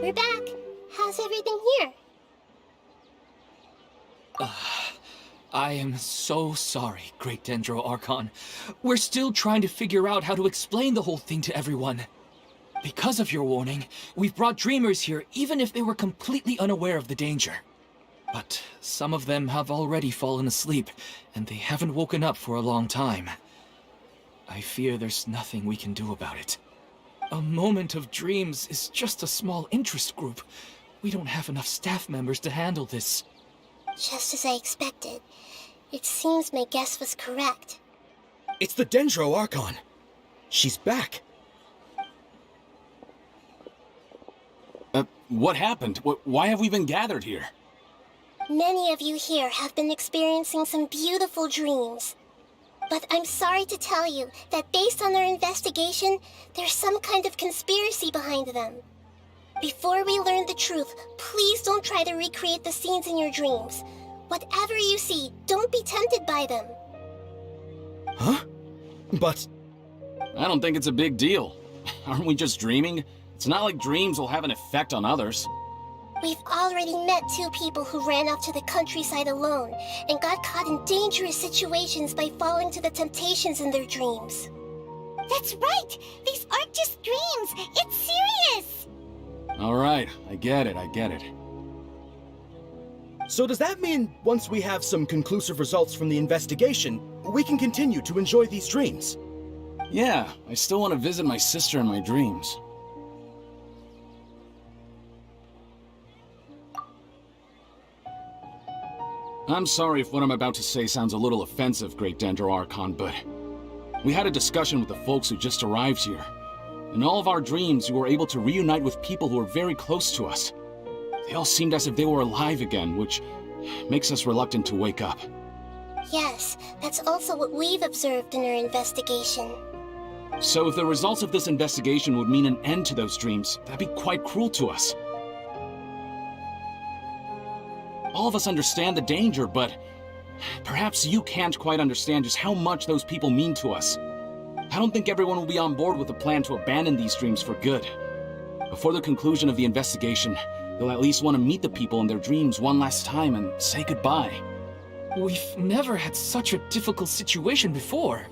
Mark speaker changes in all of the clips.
Speaker 1: We're back. How's everything here?
Speaker 2: I am so sorry, Great Dendro Archon. We're still trying to figure out how to explain the whole thing to everyone. Because of your warning, we've brought dreamers here even if they were completely unaware of the danger. But some of them have already fallen asleep, and they haven't woken up for a long time. I fear there's nothing we can do about it. A moment of dreams is just a small interest group. We don't have enough staff members to handle this.
Speaker 1: Just as I expected. It seems my guess was correct.
Speaker 3: It's the Dendro Archon. She's back.
Speaker 4: What happened? Why have we been gathered here?
Speaker 1: Many of you here have been experiencing some beautiful dreams. But I'm sorry to tell you that based on our investigation, there's some kind of conspiracy behind them. Before we learn the truth, please don't try to recreate the scenes in your dreams. Whatever you see, don't be tempted by them.
Speaker 3: Huh? But...
Speaker 4: I don't think it's a big deal. Aren't we just dreaming? It's not like dreams will have an effect on others.
Speaker 1: We've already met 2 people who ran off to the countryside alone and got caught in dangerous situations by falling to the temptations in their dreams.
Speaker 5: That's right! These aren't just dreams! It's serious!
Speaker 4: Alright, I get it.
Speaker 3: so does that mean once we have some conclusive results from the investigation, we can continue to enjoy these dreams?
Speaker 4: Yeah, I still want to visit my sister in my dreams. I'm sorry if what I'm about to say sounds a little offensive, Great Dendro Archon, but we had a discussion with the folks who just arrived here. In all of our dreams, we were able to reunite with people who were very close to us. They all seemed as if they were alive again, which makes us reluctant to wake up.
Speaker 1: Yes, that's also what we've observed in our investigation.
Speaker 4: So if the results of this investigation would mean an end to those dreams, that'd be quite cruel to us. All of us understand the danger, but perhaps you can't quite understand just how much those people mean to us. I don't think everyone will be on board with the plan to abandon these dreams for good. Before the conclusion of the investigation, they'll at least want to meet the people in their dreams one last time and say goodbye.
Speaker 2: We've never had such a difficult situation before.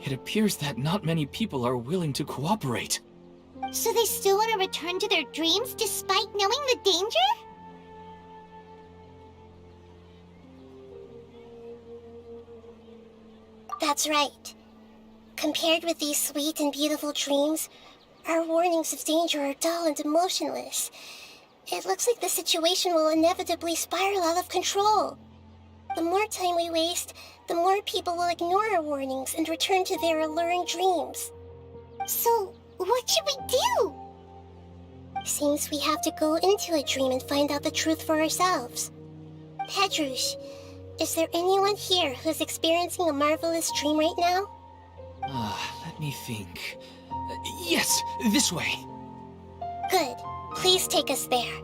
Speaker 2: It appears that not many people are willing to cooperate.
Speaker 5: So they still want to return to their dreams despite knowing the danger?
Speaker 1: That's right. Compared with these sweet and beautiful dreams, our warnings of danger are dull and emotionless. It looks like the situation will inevitably spiral out of control. The more time we waste, the more people will ignore our warnings and return to their alluring dreams.
Speaker 5: So, what should we do?
Speaker 1: Seems we have to go into a dream and find out the truth for ourselves. Pedrush, is there anyone here who's experiencing a marvelous dream right now?
Speaker 2: Let me think. Yes, this way.
Speaker 1: Good. Please take us there.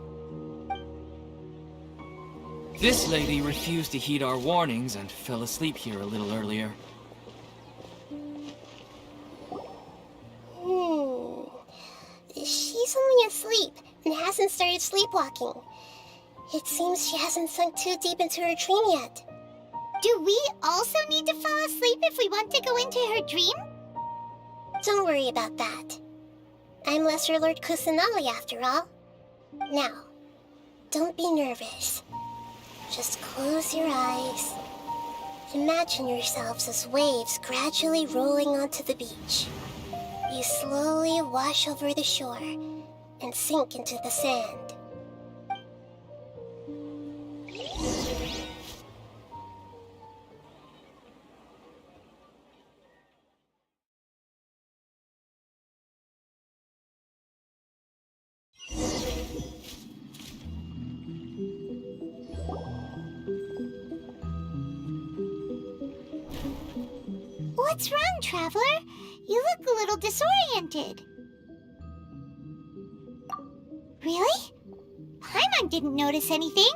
Speaker 2: This lady refused to heed our warnings and fell asleep here a little earlier.
Speaker 1: She's only asleep and hasn't started sleepwalking. It seems she hasn't sunk too deep into her dream yet.
Speaker 5: Do we also need to fall asleep if we want to go into her dream?
Speaker 1: Don't worry about that. I'm Lesser Lord Kusanali after all. Now, don't be nervous. Just close your eyes. Imagine yourselves as waves gradually rolling onto the beach. You slowly wash over the shore and sink into the sand.
Speaker 5: What's wrong, Traveler? You look a little disoriented. Really? Paimon didn't notice anything.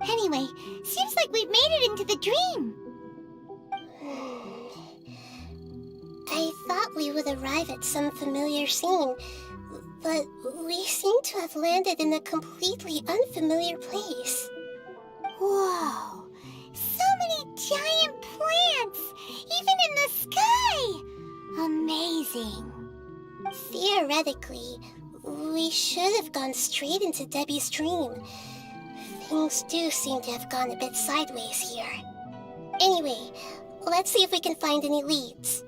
Speaker 5: Anyway, seems like we've made it into the dream.
Speaker 1: I thought we would arrive at some familiar scene, but we seem to have landed in a completely unfamiliar place.
Speaker 5: Whoa! So many giant plants! Even in the sky! Amazing.
Speaker 1: Theoretically, we should have gone straight into Debbie's dream. Things do seem to have gone a bit sideways here. Anyway, let's see if we can find any leads.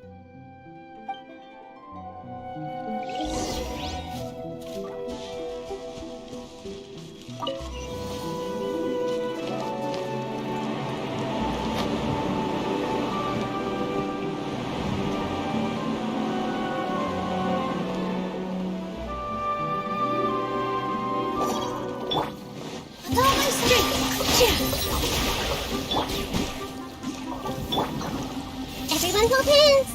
Speaker 1: Everyone hold hands!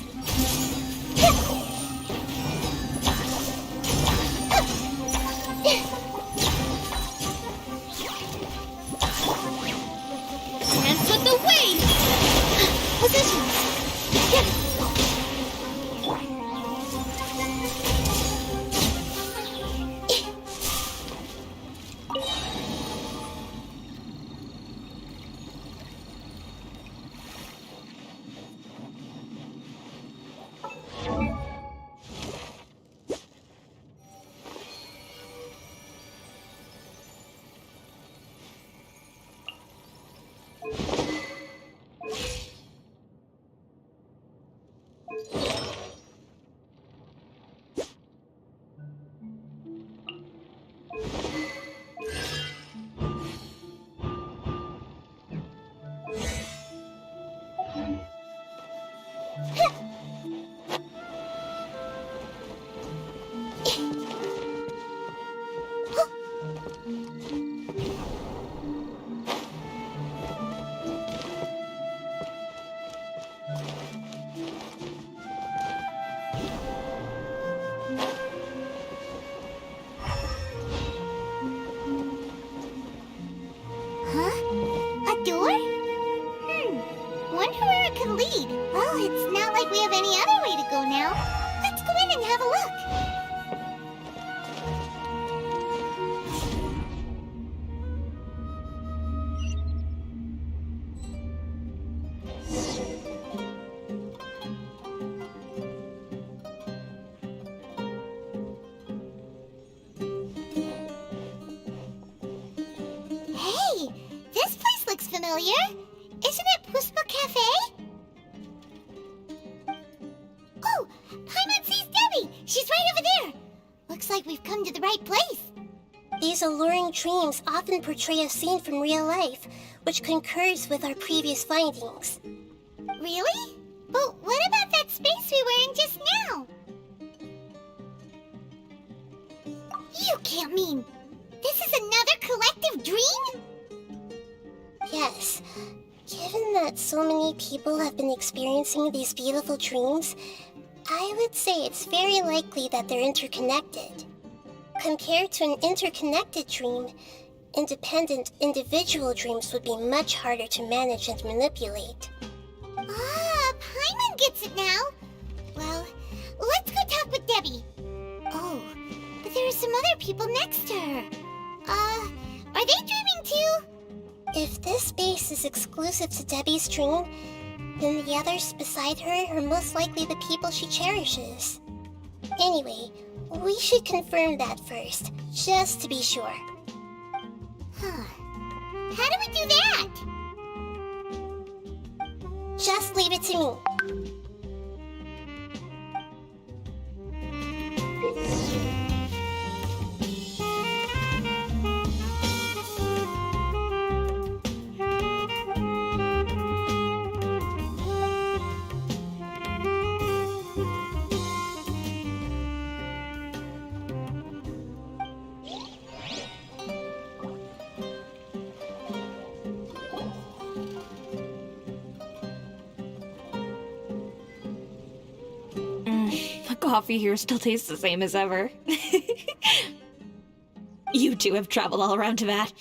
Speaker 5: Dance with the waves! Positions! could lead. Well, it's not like we have any other way to go now. Let's go in and have a look. Hey, this place looks familiar. Isn't it Puspa Cafe? Oh, Paimon sees Debbie. She's right over there. Looks like we've come to the right place.
Speaker 1: These alluring dreams often portray a scene from real life, which concurs with our previous findings.
Speaker 5: Really? But what about that space we were in just now? You can't mean this is another collective dream?
Speaker 1: Yes. Given that so many people have been experiencing these beautiful dreams, I would say it's very likely that they're interconnected. Compared to an interconnected dream, independent individual dreams would be much harder to manage and manipulate.
Speaker 5: Ah, Paimon gets it now. Well, let's go talk with Debbie. Oh, but there are some other people next to her. Are they dreaming too?
Speaker 1: If this space is exclusive to Debbie's dream, then the others beside her are most likely the people she cherishes. Anyway, we should confirm that first, just to be sure.
Speaker 5: Huh. How do we do that?
Speaker 1: Just leave it to me.
Speaker 6: The coffee here still tastes the same as ever. You two have traveled all around Tibet.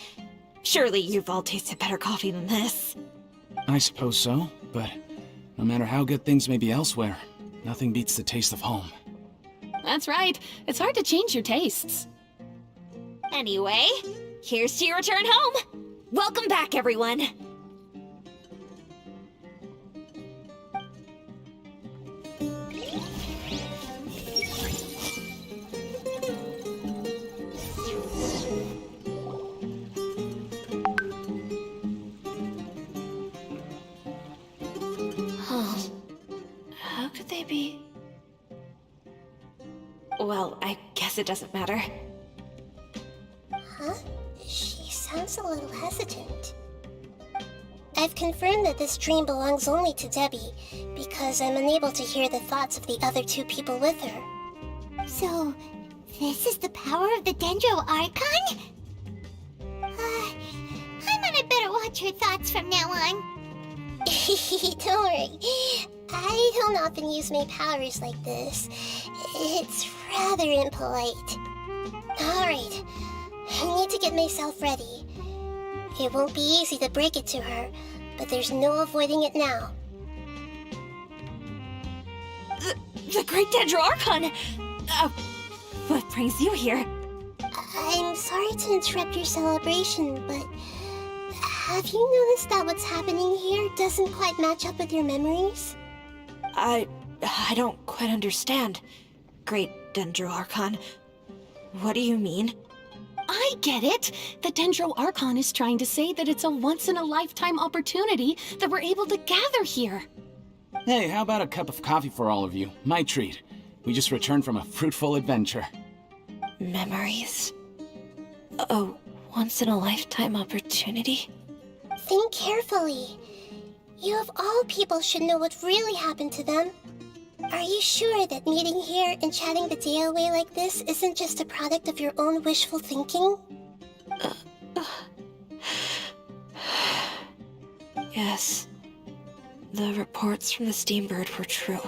Speaker 6: Surely you've all tasted better coffee than this.
Speaker 4: I suppose so, but no matter how good things may be elsewhere, nothing beats the taste of home.
Speaker 7: That's right. It's hard to change your tastes.
Speaker 6: Anyway, here's to your return home. Welcome back, everyone. How could they be? Well, I guess it doesn't matter.
Speaker 1: Huh? She sounds a little hesitant. I've confirmed that this dream belongs only to Debbie, because I'm unable to hear the thoughts of the other two people with her.
Speaker 5: So, this is the power of the Dendro Archon? Paimon had better watch her thoughts from now on.
Speaker 1: Don't worry. I don't often use my powers like this. It's rather impolite. Alright, I need to get myself ready. It won't be easy to break it to her, but there's no avoiding it now.
Speaker 6: The Great Dendro Archon! What brings you here?
Speaker 1: I'm sorry to interrupt your celebration, but have you noticed that what's happening here doesn't quite match up with your memories?
Speaker 6: I don't quite understand. Great Dendro Archon. What do you mean?
Speaker 7: I get it. The Dendro Archon is trying to say that it's a once-in-a-lifetime opportunity that we're able to gather here.
Speaker 4: Hey, how about a cup of coffee for all of you? My treat. We just returned from a fruitful adventure.
Speaker 6: Memories? A once-in-a-lifetime opportunity?
Speaker 1: Think carefully. You of all people should know what really happened to them. Are you sure that meeting here and chatting the day away like this isn't just a product of your own wishful thinking?
Speaker 6: Yes. The reports from the Steambird were true.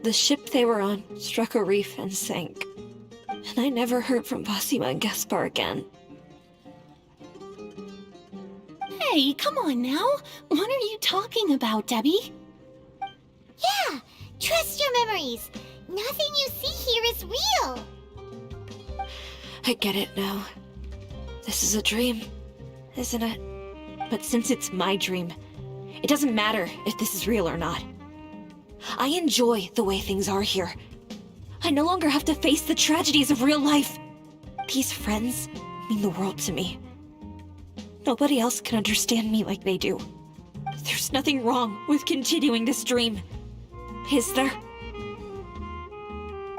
Speaker 6: The ship they were on struck a reef and sank. And I never heard from Basima and Gaspar again.
Speaker 7: Hey, come on now. What are you talking about, Debbie?
Speaker 5: Yeah, trust your memories. Nothing you see here is real.
Speaker 6: I get it now. This is a dream, isn't it? But since it's my dream, it doesn't matter if this is real or not. I enjoy the way things are here. I no longer have to face the tragedies of real life. These friends mean the world to me. Nobody else can understand me like they do. There's nothing wrong with continuing this dream. Is there?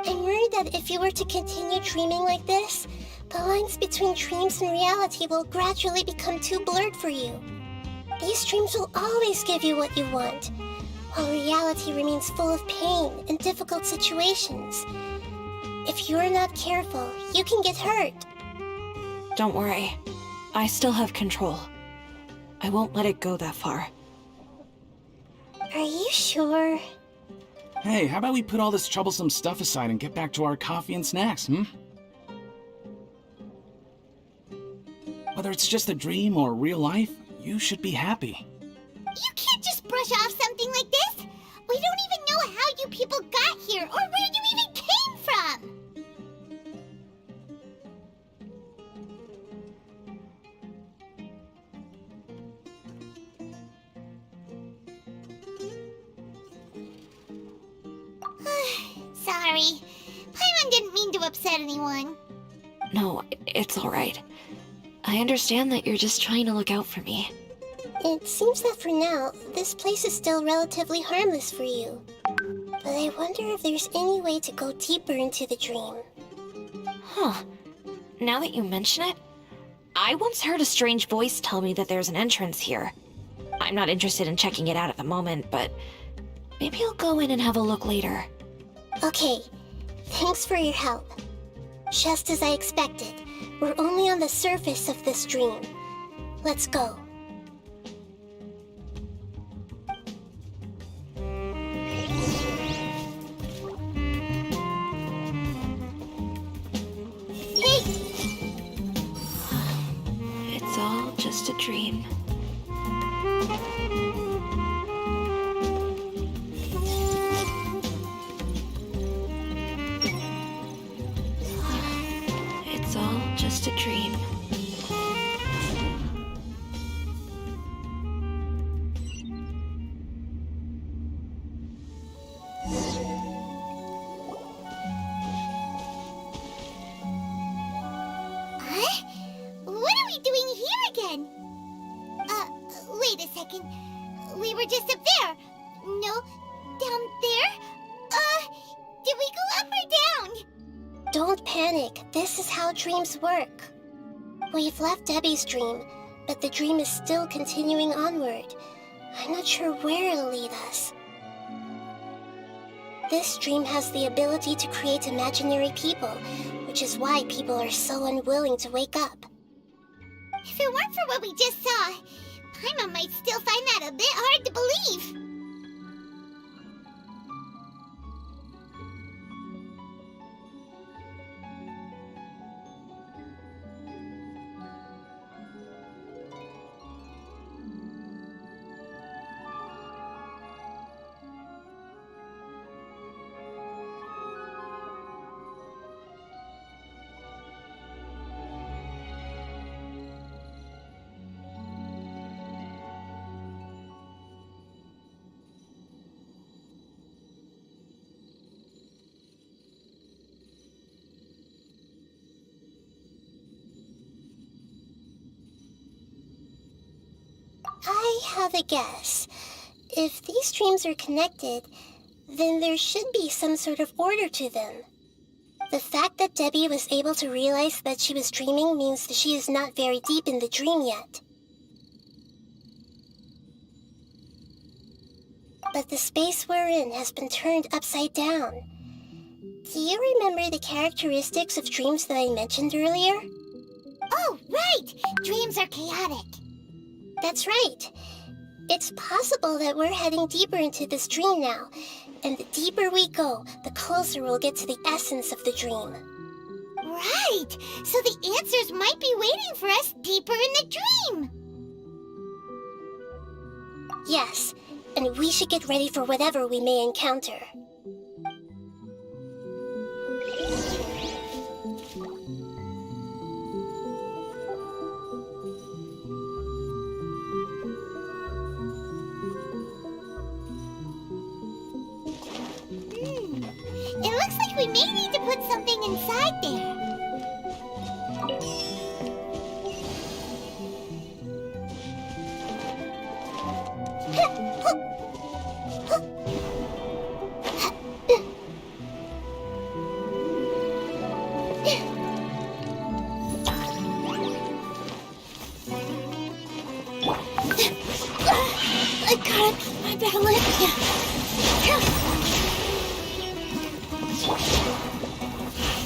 Speaker 1: I'm worried that if you were to continue dreaming like this, the lines between dreams and reality will gradually become too blurred for you. These dreams will always give you what you want, while reality remains full of pain and difficult situations. If you're not careful, you can get hurt.
Speaker 6: Don't worry. I still have control. I won't let it go that far.
Speaker 1: Are you sure?
Speaker 4: Hey, how about we put all this troublesome stuff aside and get back to our coffee and snacks, Whether it's just a dream or real life, you should be happy.
Speaker 5: You can't just brush off something like this. We don't even know how you people got here or where you even came from. Sorry. Paimon didn't mean to upset anyone.
Speaker 6: No, it's alright. I understand that you're just trying to look out for me.
Speaker 1: It seems that for now, this place is still relatively harmless for you. But I wonder if there's any way to go deeper into the dream.
Speaker 6: Huh. Now that you mention it, I once heard a strange voice tell me that there's an entrance here. I'm not interested in checking it out at the moment, but maybe I'll go in and have a look later.
Speaker 1: Okay, thanks for your help. Just as I expected, we're only on the surface of this dream. Let's go.
Speaker 6: It's all just a dream. It's all just a dream.
Speaker 5: Huh? What are we doing here again? Wait a second. We were just up there. No, down there? Did we go up or down?
Speaker 1: Don't panic. This is how dreams work. We've left Debbie's dream, but the dream is still continuing onward. I'm not sure where it'll lead us. This dream has the ability to create imaginary people, which is why people are so unwilling to wake up.
Speaker 5: If it weren't for what we just saw, Paimon might still find that a bit hard to believe.
Speaker 1: I have a guess. If these dreams are connected, then there should be some sort of order to them. The fact that Debbie was able to realize that she was dreaming means that she is not very deep in the dream yet. But the space we're in has been turned upside down. Do you remember the characteristics of dreams that I mentioned earlier?
Speaker 5: Oh, right! Dreams are chaotic.
Speaker 1: That's right. It's possible that we're heading deeper into this dream now, and the deeper we go, the closer we'll get to the essence of the dream.
Speaker 5: Right! So the answers might be waiting for us deeper in the dream.
Speaker 1: Yes, and we should get ready for whatever we may encounter.
Speaker 5: It looks like we may need to put something inside there. I gotta keep my balance.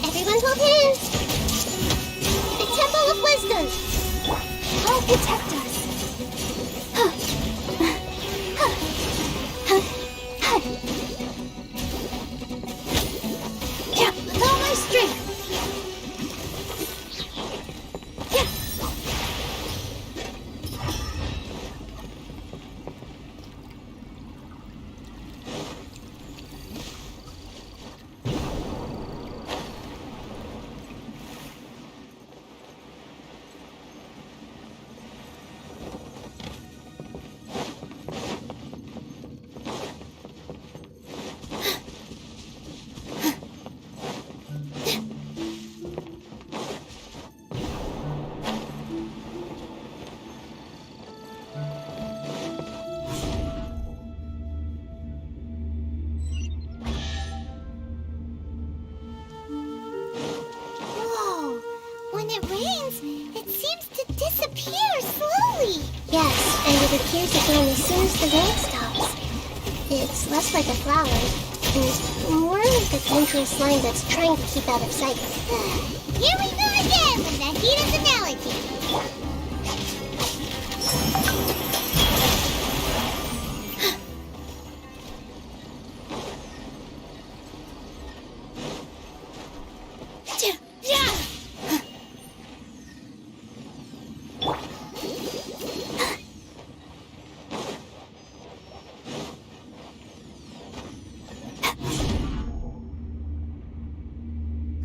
Speaker 1: Everyone hold hands! The Temple of Wisdom!
Speaker 5: I'll protect us. Yeah, with all my strength. Whoa, when it rains, it seems to disappear slowly.
Speaker 1: Yes, and it appears again as soon as the rain stops. It's less like a flower, and more like a dangerous slime that's trying to keep out of sight.
Speaker 5: Here we go again with Nahida's analogy.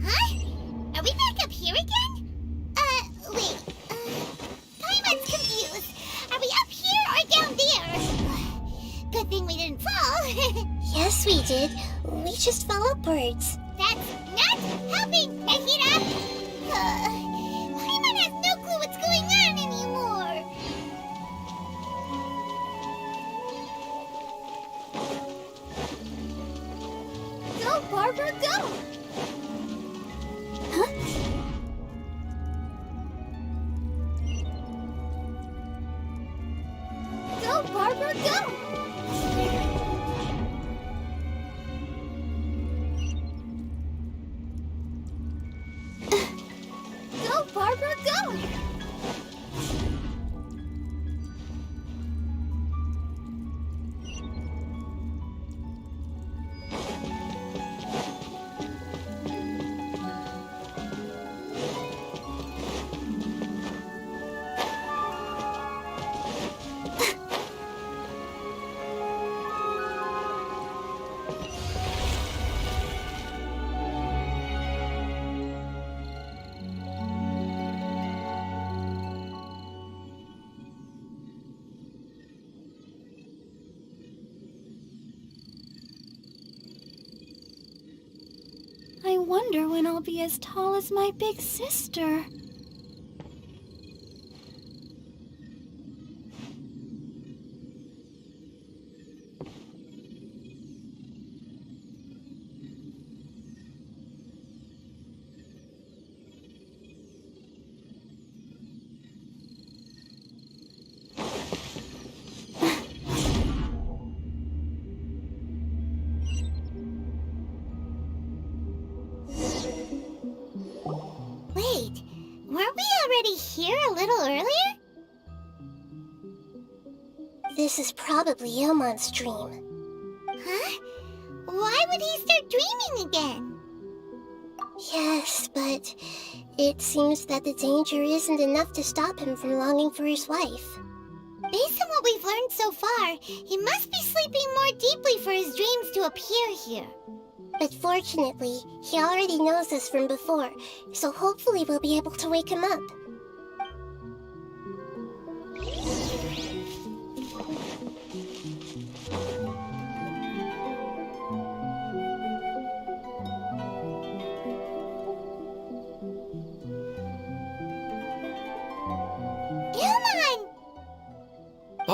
Speaker 5: Huh? Are we back up here again? Wait. Paimon's confused. Are we up here or down there? Good thing we didn't fall.
Speaker 1: Yes, we did. We just fell upwards.
Speaker 5: That's not helping, Nahida. Paimon has no clue what's going on anymore. Go, Barbara, go! Go, Barbara, go! Go, Barbara, go!
Speaker 7: I wonder when I'll be as tall as my big sister.
Speaker 5: Wait, weren't we already here a little earlier?
Speaker 1: This is probably Ilmon's dream.
Speaker 5: Huh? Why would he start dreaming again?
Speaker 1: Yes, but it seems that the danger isn't enough to stop him from longing for his wife.
Speaker 5: Based on what we've learned so far, he must be sleeping more deeply for his dreams to appear here.
Speaker 1: But fortunately, he already knows this from before, so hopefully we'll be able to wake him up.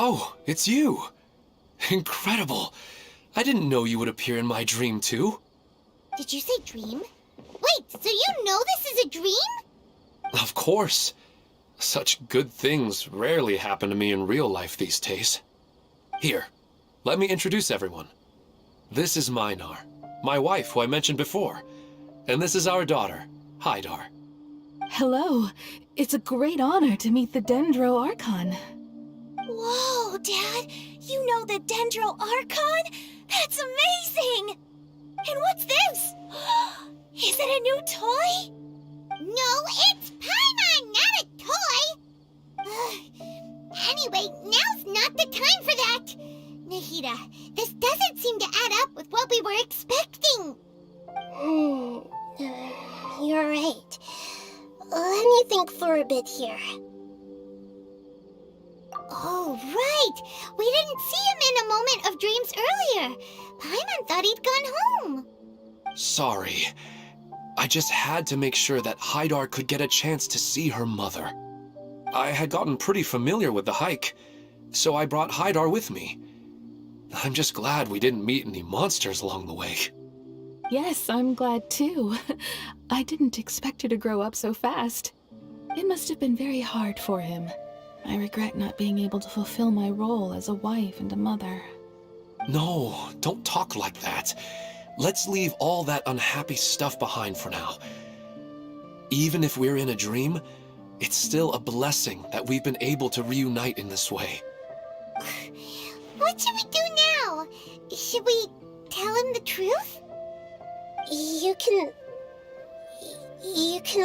Speaker 8: Oh, it's you! Incredible! I didn't know you would appear in my dream, too.
Speaker 5: Did you say dream? Wait, so you know this is a dream?
Speaker 8: Of course. Such good things rarely happen to me in real life these days. Here, let me introduce everyone. This is Minar, my wife who I mentioned before. And this is our daughter, Hydar.
Speaker 7: Hello. It's a great honor to meet the Dendro Archon.
Speaker 5: Whoa, Dad! You know the Dendro Archon? That's amazing! And what's this? Is it a new toy? No, it's Paimon, not a toy! Anyway, now's not the time for that! Nahida, this doesn't seem to add up with what we were expecting.
Speaker 1: You're right. Let me think for a bit here.
Speaker 5: Oh, right! We didn't see him in a moment of dreams earlier. Paimon thought he'd gone home.
Speaker 8: Sorry. I just had to make sure that Hydar could get a chance to see her mother. I had gotten pretty familiar with the hike, so I brought Hydar with me. I'm just glad we didn't meet any monsters along the way.
Speaker 7: Yes, I'm glad too. I didn't expect her to grow up so fast. It must have been very hard for him. I regret not being able to fulfill my role as a wife and a mother.
Speaker 8: No, don't talk like that. Let's leave all that unhappy stuff behind for now. Even if we're in a dream, it's still a blessing that we've been able to reunite in this way.
Speaker 5: What should we do now? Should we tell him the truth?
Speaker 1: You can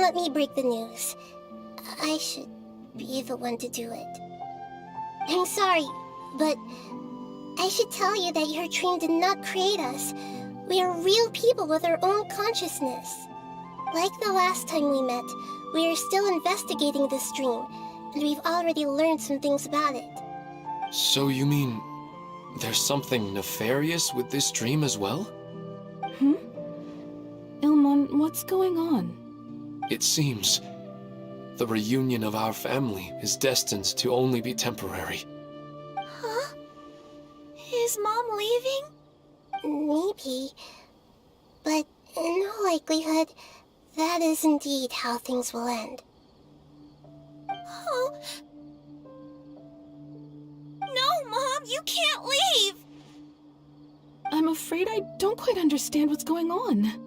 Speaker 1: let me break the news. I should be the one to do it. I'm sorry, but I should tell you that your dream did not create us. We are real people with our own consciousness. Like the last time we met, we are still investigating this dream, and we've already learned some things about it.
Speaker 8: So you mean there's something nefarious with this dream as well?
Speaker 7: Ilmon, what's going on?
Speaker 8: It seems the reunion of our family is destined to only be temporary.
Speaker 5: Huh? Is Mom leaving?
Speaker 1: Maybe, but in all likelihood, that is indeed how things will end.
Speaker 5: Oh. No, Mom, you can't leave!
Speaker 7: I'm afraid I don't quite understand what's going on.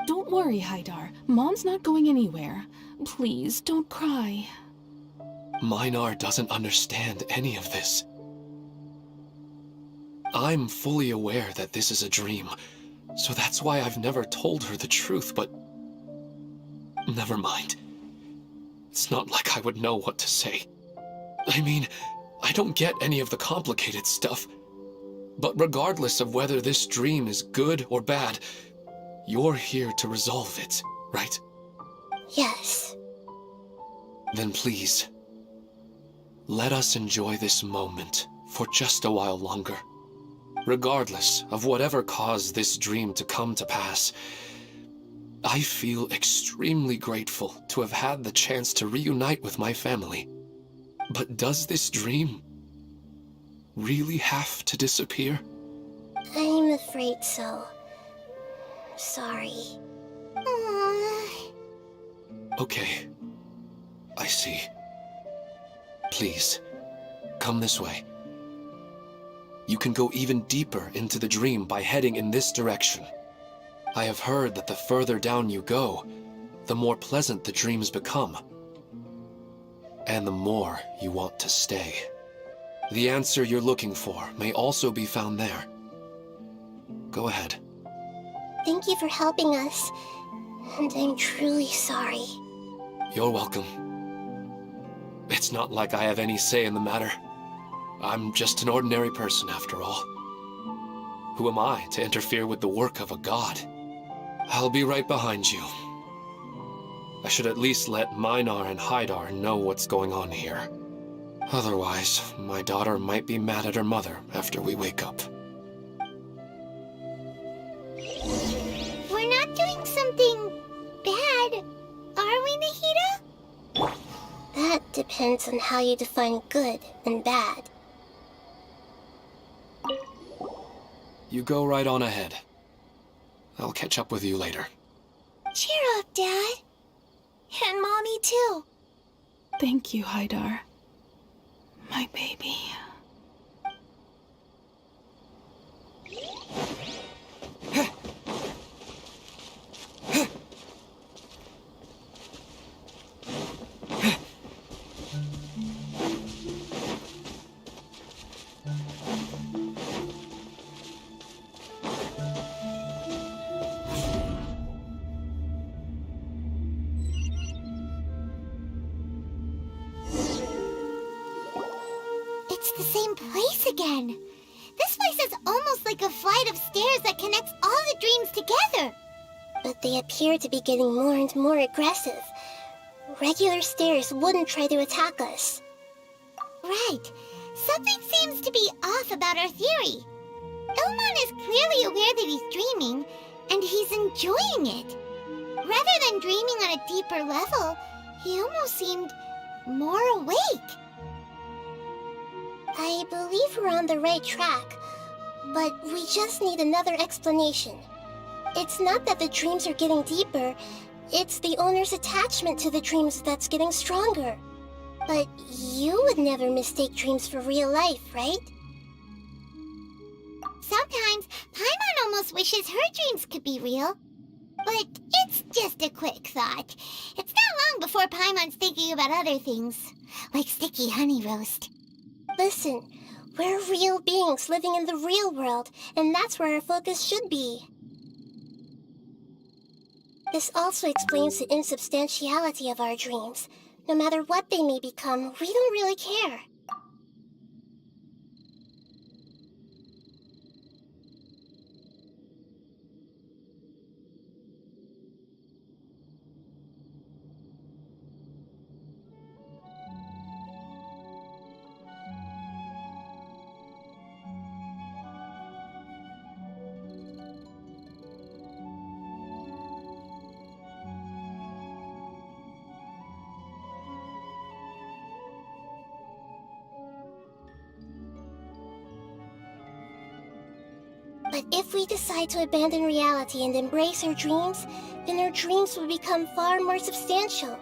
Speaker 7: Don't worry, Hydar. Mom's not going anywhere. Please, don't cry.
Speaker 8: Minar doesn't understand any of this. I'm fully aware that this is a dream, so that's why I've never told her the truth, but never mind. It's not like I would know what to say. I mean, I don't get any of the complicated stuff. But regardless of whether this dream is good or bad, you're here to resolve it, right?
Speaker 1: Yes.
Speaker 8: Then please, let us enjoy this moment for just a while longer. Regardless of whatever caused this dream to come to pass, I feel extremely grateful to have had the chance to reunite with my family. But does this dream really have to disappear?
Speaker 1: I'm afraid so. Sorry.
Speaker 8: Okay. I see. Please, come this way. You can go even deeper into the dream by heading in this direction. I have heard that the further down you go, the more pleasant the dreams become. And the more you want to stay. The answer you're looking for may also be found there. Go ahead.
Speaker 1: Thank you for helping us, and I'm truly sorry.
Speaker 8: You're welcome. It's not like I have any say in the matter. I'm just an ordinary person after all. Who am I to interfere with the work of a god? I'll be right behind you. I should at least let Minar and Haidar know what's going on here. Otherwise, my daughter might be mad at her mother after we wake up.
Speaker 5: We're not doing something bad, are we, Nahida?
Speaker 1: That depends on how you define good and bad.
Speaker 8: You go right on ahead. I'll catch up with you later.
Speaker 5: Cheer up, Dad. And Mommy, too.
Speaker 7: Thank you, Haidar. My baby.
Speaker 5: It's the same place again. This place is almost like a flight of stairs that connects all the dreams together.
Speaker 1: But they appear to be getting more and more aggressive. Regular stairs wouldn't try to attack us.
Speaker 5: Right. Something seems to be off about our theory. Ilman is clearly aware that he's dreaming, and he's enjoying it. Rather than dreaming on a deeper level, he almost seemed more awake.
Speaker 1: I believe we're on the right track, but we just need another explanation. It's not that the dreams are getting deeper, it's the owner's attachment to the dreams that's getting stronger. But you would never mistake dreams for real life, right?
Speaker 5: Sometimes, Paimon almost wishes her dreams could be real. But it's just a quick thought. It's not long before Paimon's thinking about other things, like sticky honey roast.
Speaker 1: Listen, we're real beings living in the real world, and that's where our focus should be. This also explains the insubstantiality of our dreams. No matter what they may become, we don't really care. But if we decide to abandon reality and embrace our dreams, then our dreams will become far more substantial.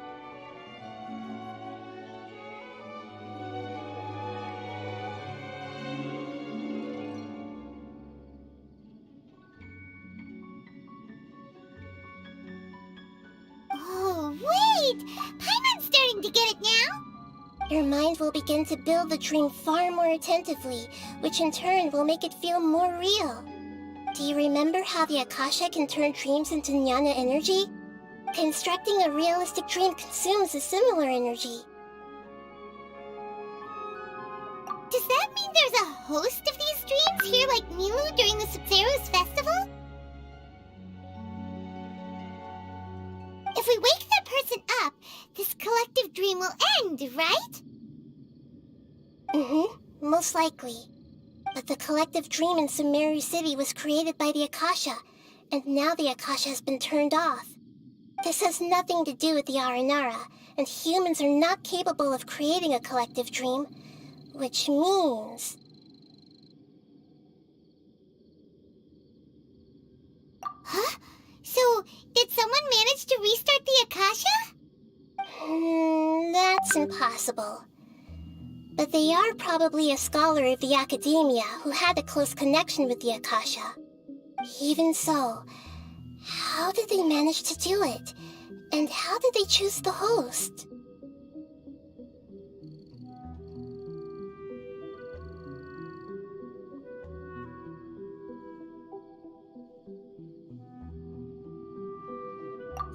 Speaker 5: Oh, wait! Paimon's starting to get it now!
Speaker 1: Your mind will begin to build the dream far more attentively, which in turn will make it feel more real. Do you remember how the Akasha can turn dreams into jnana energy? Constructing a realistic dream consumes a similar energy.
Speaker 5: Does that mean there's a host of these dreams here like Milu during the Subzero's festival? If we wake that person up, this collective dream will end, right?
Speaker 1: Mm-hmm, most likely. But the collective dream in Sumeru City was created by the Akasha, and now the Akasha has been turned off. This has nothing to do with the Aranara, and humans are not capable of creating a collective dream, which means...
Speaker 5: Huh? So, did someone manage to restart the Akasha?
Speaker 1: That's impossible. But they are probably a scholar of the academia who had a close connection with the Akasha. Even so, how did they manage to do it? And how did they choose the host?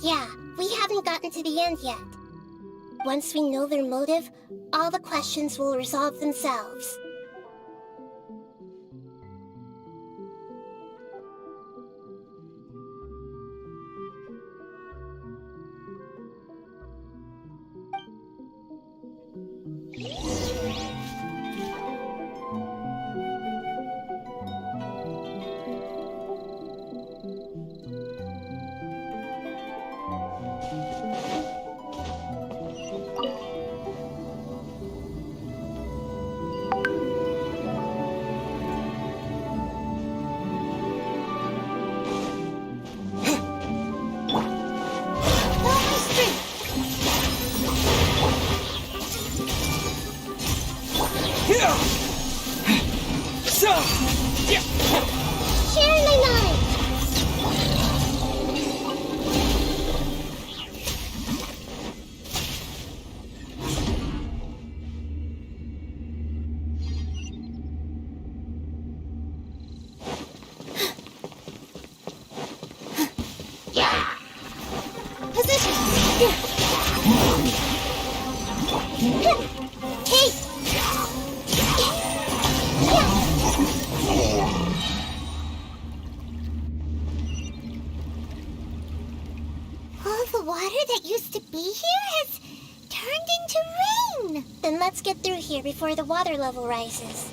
Speaker 1: Yeah, we haven't gotten to the end yet. Once we know their motive, all the questions will resolve themselves.
Speaker 5: of the water that used to be here has turned into rain.
Speaker 1: Then let's get through here before the water level rises.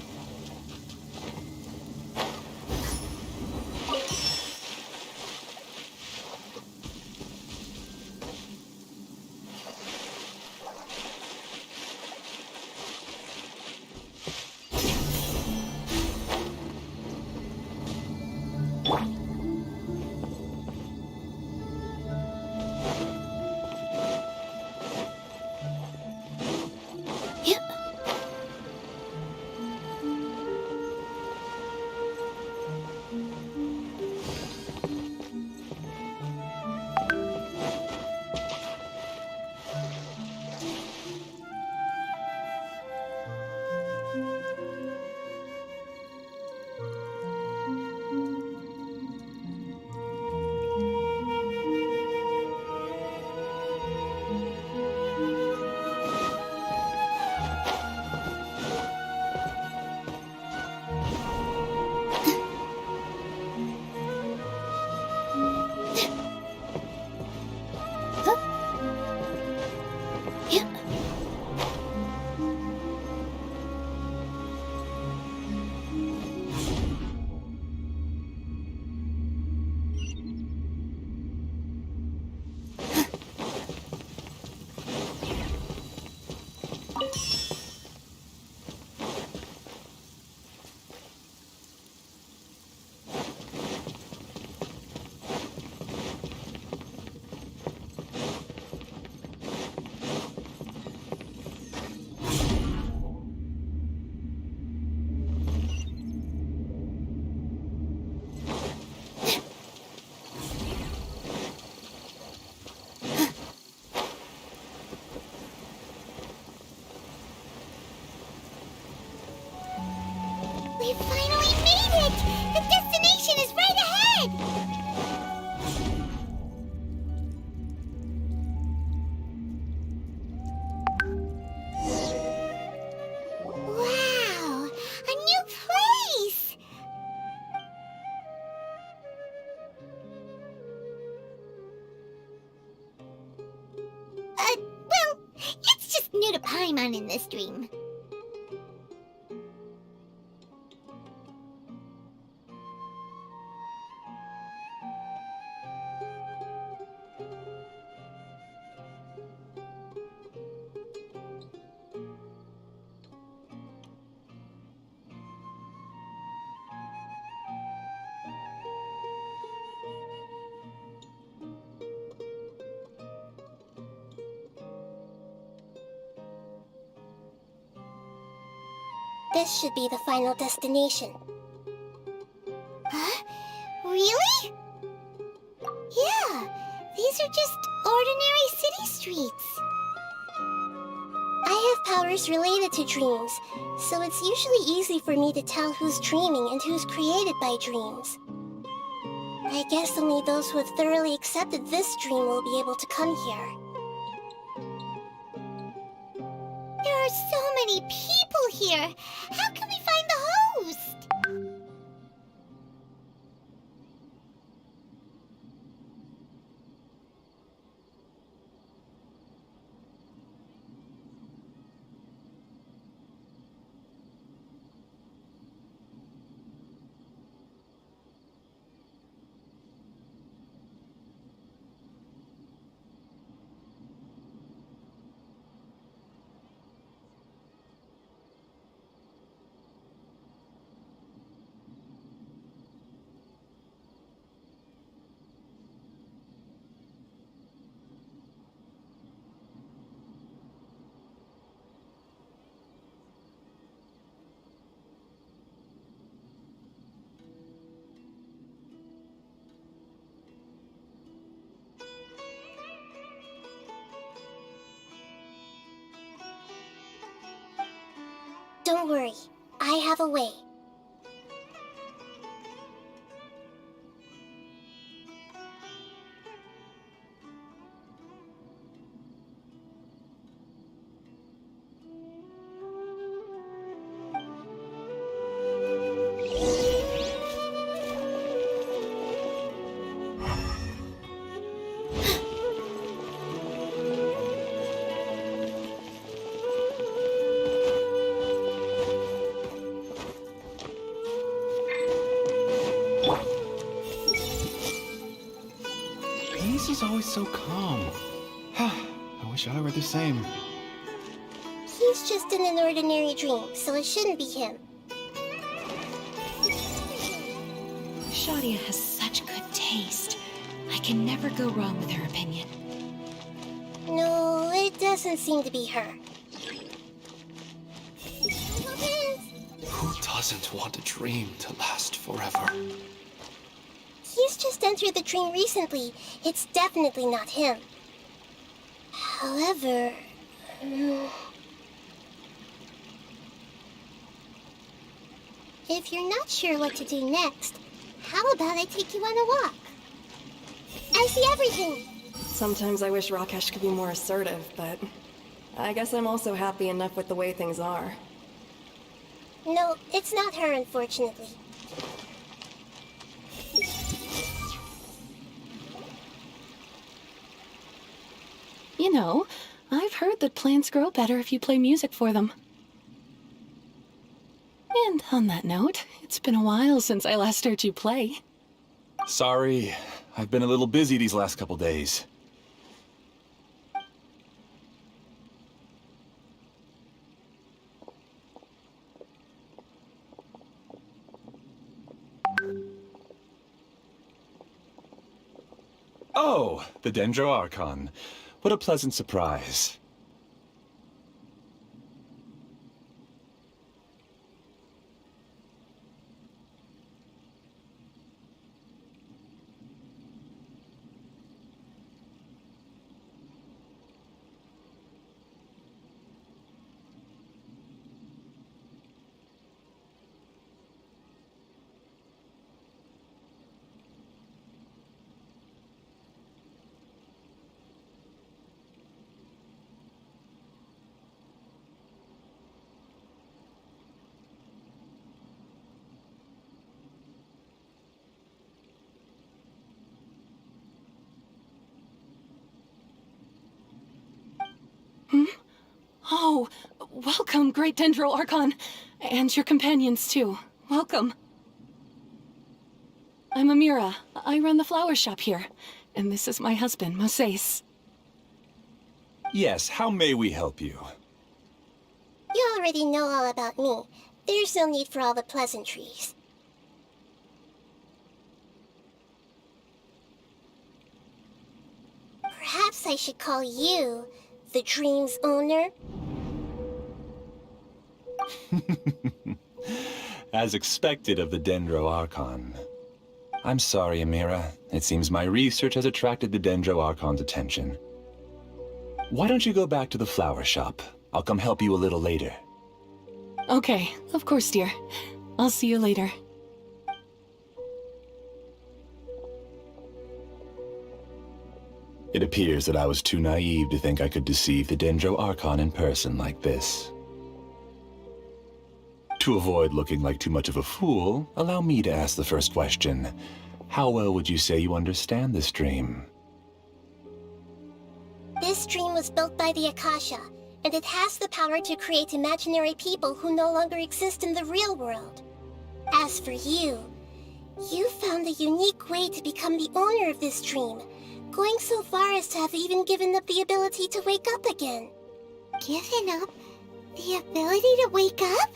Speaker 5: We finally made it! The destination is right ahead! Wow! A new place! Well, it's just new to Paimon in this dream.
Speaker 1: This should be the final destination.
Speaker 5: Huh? Really? Yeah, these are just ordinary city streets.
Speaker 1: I have powers related to dreams, so it's usually easy for me to tell who's dreaming and who's created by dreams. I guess only those who have thoroughly accepted this dream will be able to come here.
Speaker 5: There are so many people here. How can we find the host?
Speaker 1: Don't worry, I have a way.
Speaker 9: This is always so calm. I wish I were the same.
Speaker 1: He's just in an ordinary dream, so it shouldn't be him.
Speaker 6: Shadia has such good taste. I can never go wrong with her opinion.
Speaker 1: No, it doesn't seem to be her.
Speaker 8: Who doesn't want a dream to last forever?
Speaker 1: He's just entered the dream recently. It's definitely not him. However... if you're not sure what to do next, how about I take you on a walk? I see everything!
Speaker 10: Sometimes I wish Rakesh could be more assertive, but I guess I'm also happy enough with the way things are.
Speaker 1: No, it's not her, unfortunately.
Speaker 7: You know, I've heard that plants grow better if you play music for them. And on that note, it's been a while since I last heard you play.
Speaker 9: Sorry, I've been a little busy these last couple days. Oh, the Dendro Archon. What a pleasant surprise.
Speaker 7: Oh, welcome, Great Dendro Archon. And your companions, too. Welcome. I'm Amira. I run the flower shop here. And this is my husband, Moses.
Speaker 9: Yes, how may we help you?
Speaker 1: You already know all about me. There's no need for all the pleasantries. Perhaps I should call you the dream's owner?
Speaker 9: As expected of the Dendro Archon. I'm sorry, Amira. It seems my research has attracted the Dendro Archon's attention. Why don't you go back to the flower shop? I'll come help you a little later.
Speaker 7: Okay, of course, dear. I'll see you later.
Speaker 9: It appears that I was too naive to think I could deceive the Dendro Archon in person like this. To avoid looking like too much of a fool, allow me to ask the first question. How well would you say you understand this dream?
Speaker 1: This dream was built by the Akasha, and it has the power to create imaginary people who no longer exist in the real world. As for you, you found a unique way to become the owner of this dream, going so far as to have even given up the ability to wake up again.
Speaker 5: Given up the ability to wake up?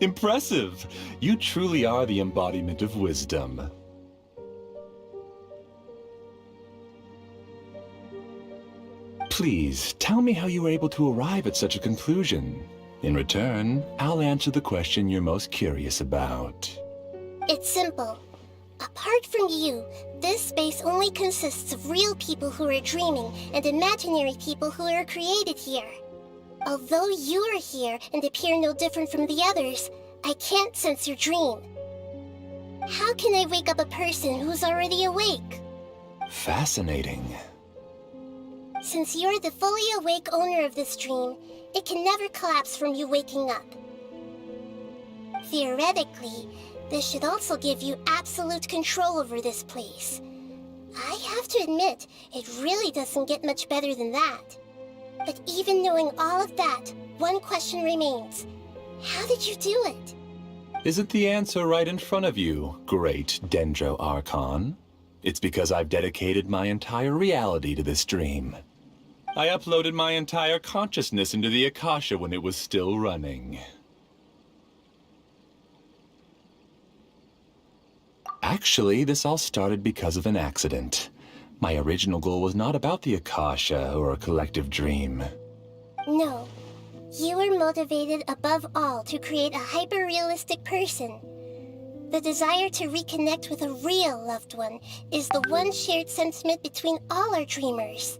Speaker 9: Impressive! You truly are the embodiment of wisdom. Please, tell me how you were able to arrive at such a conclusion. In return, I'll answer the question you're most curious about.
Speaker 1: It's simple. Apart from you, this space only consists of real people who are dreaming and imaginary people who are created here. Although you are here and appear no different from the others, I can't sense your dream. How can I wake up a person who's already awake?
Speaker 9: Fascinating.
Speaker 1: Since you're the fully awake owner of this dream, it can never collapse from you waking up. Theoretically, this should also give you absolute control over this place. I have to admit, it really doesn't get much better than that. But even knowing all of that, one question remains. How did you do it?
Speaker 9: Isn't the answer right in front of you, great Dendro Archon? It's because I've dedicated my entire reality to this dream. I uploaded my entire consciousness into the Akasha when it was still running. Actually, this all started because of an accident. My original goal was not about the Akasha or a collective dream.
Speaker 1: No. You were motivated above all to create a hyper-realistic person. The desire to reconnect with a real loved one is the one shared sentiment between all our dreamers.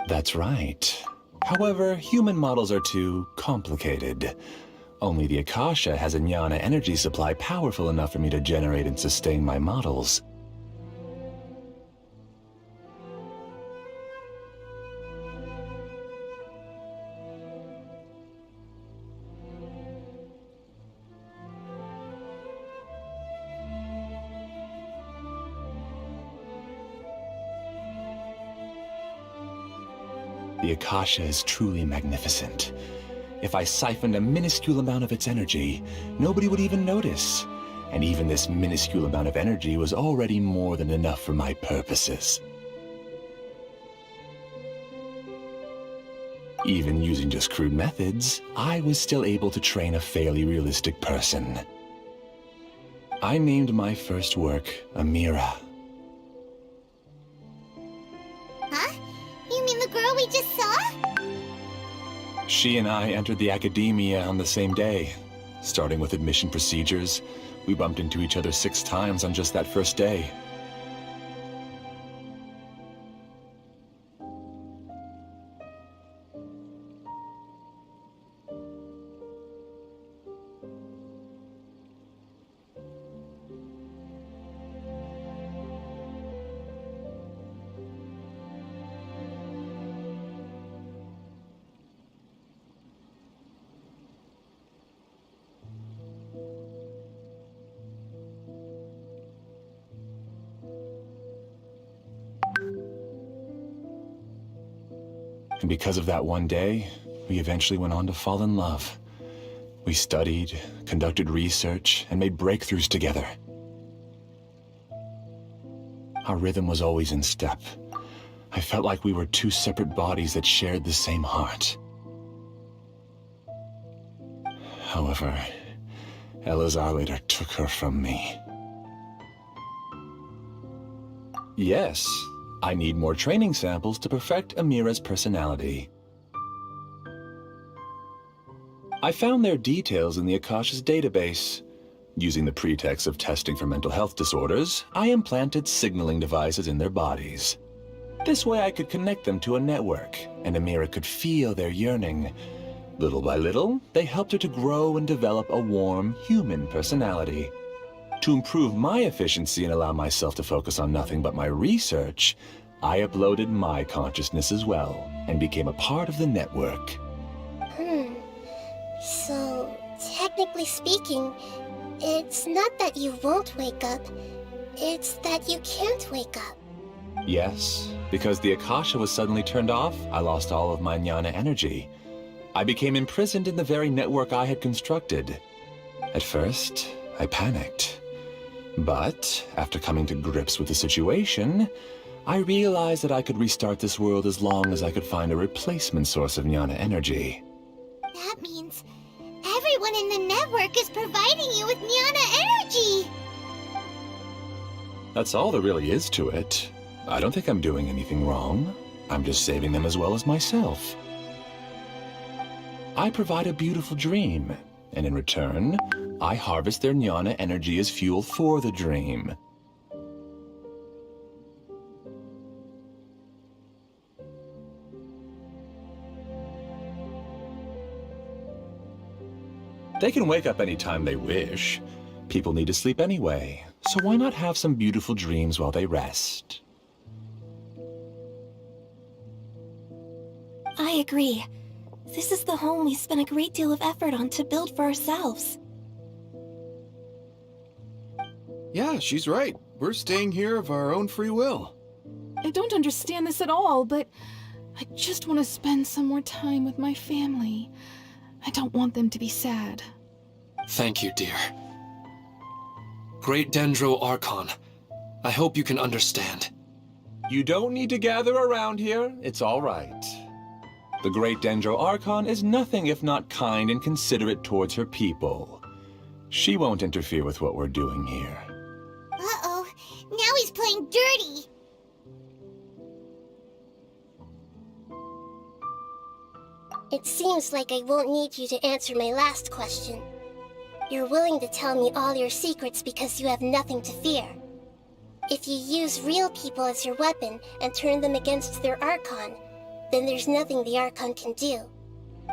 Speaker 9: That's right. However, human models are too complicated. Only the Akasha has a jnana energy supply powerful enough for me to generate and sustain my models. The Akasha is truly magnificent. If I siphoned a minuscule amount of its energy, nobody would even notice. And even this minuscule amount of energy was already more than enough for my purposes. Even using just crude methods, I was still able to train a fairly realistic person. I named my first work Amira.
Speaker 5: Huh? You mean the girl we just saw?
Speaker 9: She and I entered the academia on the same day. Starting with admission procedures, we bumped into each other 6 times on just that first day. And because of that one day, we eventually went on to fall in love. We studied, conducted research, and made breakthroughs together. Our rhythm was always in step. I felt like we were 2 separate bodies that shared the same heart. However, Elazar later took her from me. Yes, I need more training samples to perfect Amira's personality. I found their details in the Akasha's database. Using the pretext of testing for mental health disorders, I implanted signaling devices in their bodies. This way I could connect them to a network, and Amira could feel their yearning. Little by little, they helped her to grow and develop a warm, human personality. To improve my efficiency and allow myself to focus on nothing but my research, I uploaded my consciousness as well, and became a part of the network.
Speaker 1: So, technically speaking, it's not that you won't wake up, it's that you can't wake up.
Speaker 9: Yes, because the Akasha was suddenly turned off, I lost all of my jnana energy. I became imprisoned in the very network I had constructed. At first, I panicked. But, after coming to grips with the situation, I realized that I could restart this world as long as I could find a replacement source of jnana energy.
Speaker 5: That means everyone in the network is providing you with jnana energy!
Speaker 9: That's all there really is to it. I don't think I'm doing anything wrong. I'm just saving them as well as myself. I provide a beautiful dream, and in return, I harvest their jnana energy as fuel for the dream. They can wake up anytime they wish. People need to sleep anyway, so why not have some beautiful dreams while they rest?
Speaker 6: I agree. This is the home we spent a great deal of effort on to build for ourselves.
Speaker 11: Yeah, she's right. We're staying here of our own free will.
Speaker 7: I don't understand this at all, but I just want to spend some more time with my family. I don't want them to be sad.
Speaker 8: Thank you, dear. Great Dendro Archon, I hope you can understand.
Speaker 9: You don't need to gather around here. It's all right. The Great Dendro Archon is nothing if not kind and considerate towards her people. She won't interfere with what we're doing here.
Speaker 5: Uh-oh. Now he's playing dirty.
Speaker 1: It seems like I won't need you to answer my last question. You're willing to tell me all your secrets because you have nothing to fear. If you use real people as your weapon and turn them against their Archon, then there's nothing the Archon can do.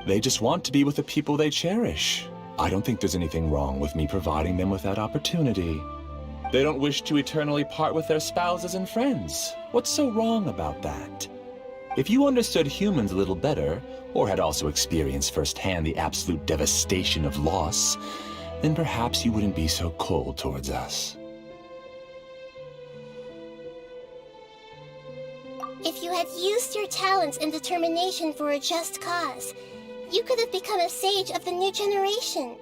Speaker 9: They just want to be with the people they cherish. I don't think there's anything wrong with me providing them with that opportunity. They don't wish to eternally part with their spouses and friends. What's so wrong about that? If you understood humans a little better, or had also experienced firsthand the absolute devastation of loss, then perhaps you wouldn't be so cold towards us.
Speaker 1: If you had used your talents and determination for a just cause, you could have become a sage of the new generation.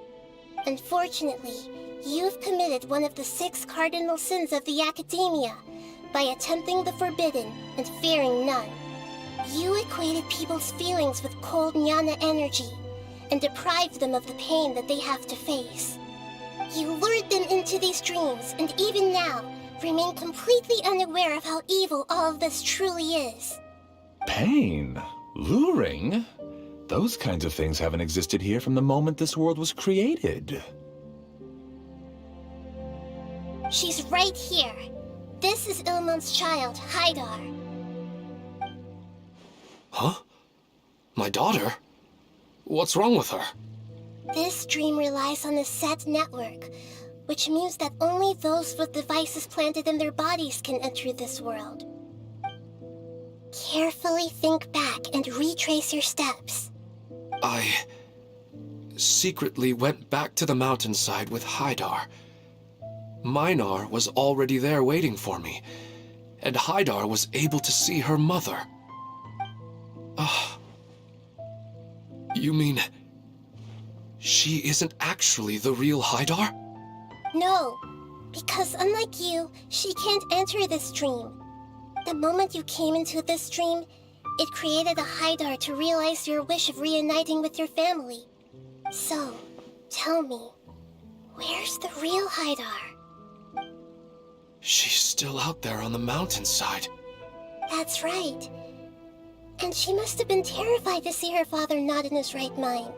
Speaker 1: Unfortunately, you've committed one of the 6 cardinal sins of the Academia by attempting the forbidden and fearing none. You equated people's feelings with cold jnana energy and deprived them of the pain that they have to face. You lured them into these dreams, and even now, remain completely unaware of how evil all of this truly is.
Speaker 9: Pain? Luring? Those kinds of things haven't existed here from the moment this world was created.
Speaker 1: She's right here. This is Ilmon's child, Haidar.
Speaker 8: Huh? My daughter? What's wrong with her?
Speaker 1: This dream relies on a set network, which means that only those with devices planted in their bodies can enter this world. Carefully think back and retrace your steps.
Speaker 8: I secretly went back to the mountainside with Haidar. Minar was already there waiting for me, and Haidar was able to see her mother. You mean she isn't actually the real Haidar?
Speaker 1: No, because unlike you, she can't enter this dream. The moment you came into this dream, it created a Haidar to realize your wish of reuniting with your family. So, tell me, where's the real Haidar?
Speaker 8: She's still out there on the mountainside.
Speaker 1: That's right. And she must have been terrified to see her father not in his right mind.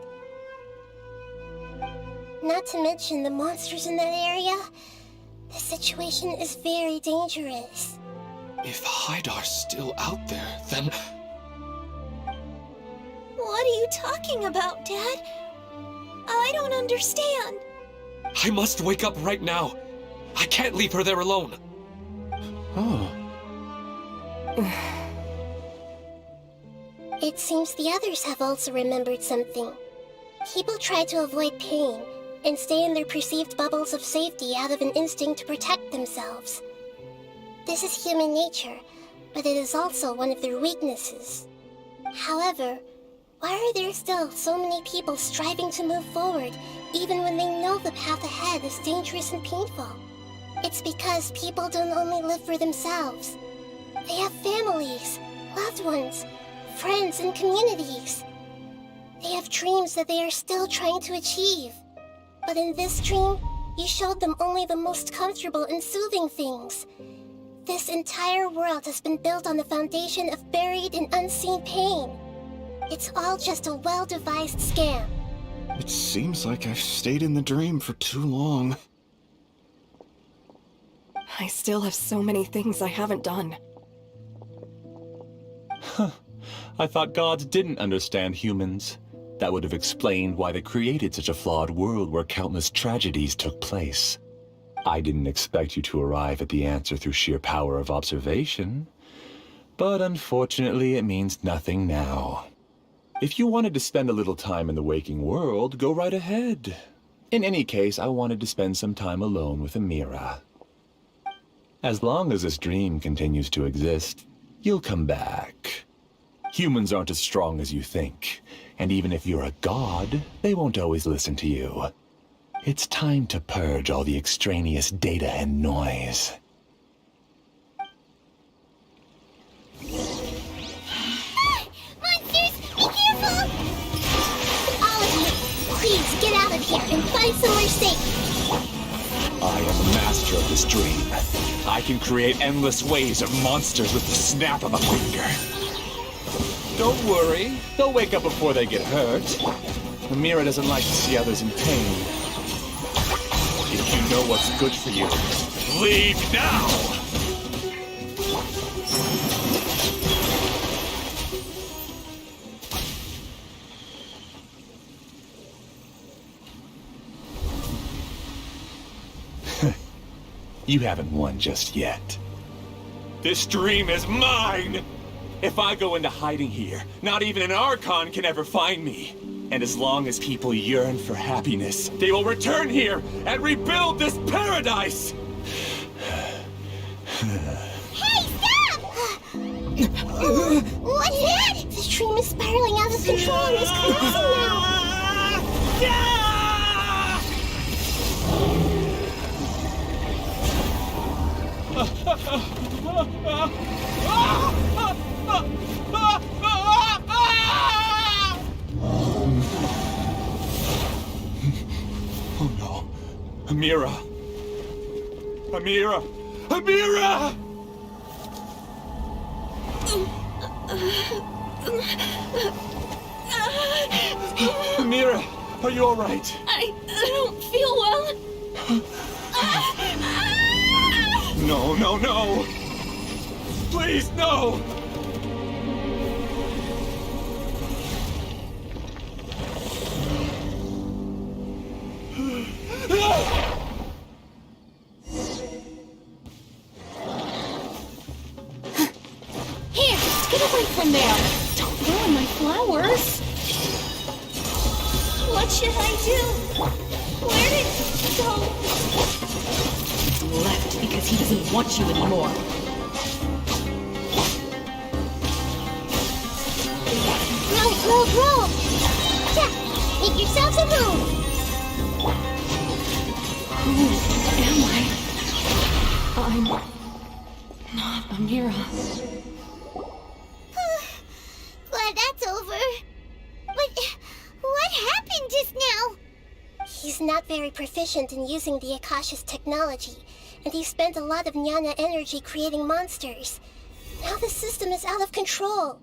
Speaker 1: Not to mention the monsters in that area. The situation is very dangerous.
Speaker 8: If Haidar's still out there, then...
Speaker 6: What are you talking about, Dad? I don't understand.
Speaker 8: I must wake up right now. I can't leave her there alone.
Speaker 11: Oh.
Speaker 1: It seems the others have also remembered something. People try to avoid pain and stay in their perceived bubbles of safety out of an instinct to protect themselves. This is human nature, but it is also one of their weaknesses. However, why are there still so many people striving to move forward even when they know the path ahead is dangerous and painful? It's because people don't only live for themselves. They have families, loved ones, friends, and communities. They have dreams that they are still trying to achieve. But in this dream, you showed them only the most comfortable and soothing things. This entire world has been built on the foundation of buried and unseen pain. It's all just a well-devised scam.
Speaker 11: It seems like I've stayed in the dream for too long.
Speaker 10: I still have so many things I haven't done.
Speaker 9: I thought gods didn't understand humans. That would have explained why they created such a flawed world where countless tragedies took place. I didn't expect you to arrive at the answer through sheer power of observation. But unfortunately, it means nothing now. If you wanted to spend a little time in the waking world, go right ahead. In any case, I wanted to spend some time alone with Amira. As long as this dream continues to exist, you'll come back. Humans aren't as strong as you think, and even if you're a god, they won't always listen to you. It's time to purge all the extraneous data and noise.
Speaker 5: Monsters, be careful!
Speaker 1: All of you, please get out of here and find somewhere safe.
Speaker 9: I am master of this dream. I can create endless waves of monsters with the snap of a finger. Don't worry, they'll wake up before they get hurt. Amira doesn't like to see others in pain. If you know what's good for you, leave now! You haven't won just yet. This dream is mine! If I go into hiding here, not even an Archon can ever find me. And as long as people yearn for happiness, they will return here and rebuild this paradise!
Speaker 5: Hey, stop! What's that?
Speaker 1: This dream is spiraling out of control and is collapsing now.
Speaker 9: Oh no. Amira! Amira! Amira! Amira, are you alright?
Speaker 6: I don't feel well.
Speaker 9: No, no, no! Please, no!
Speaker 7: Here, get away from there! Don't ruin my flowers!
Speaker 6: What should I do? Where did he go? He's left because he doesn't want you anymore.
Speaker 1: Roll! Yeah, make yourselves a room.
Speaker 7: Who am I? I'm not Amira.
Speaker 5: Glad that's over. But what happened just now?
Speaker 1: He's not very proficient in using the Akasha's technology, and he spent a lot of Jnana energy creating monsters. Now the system is out of control.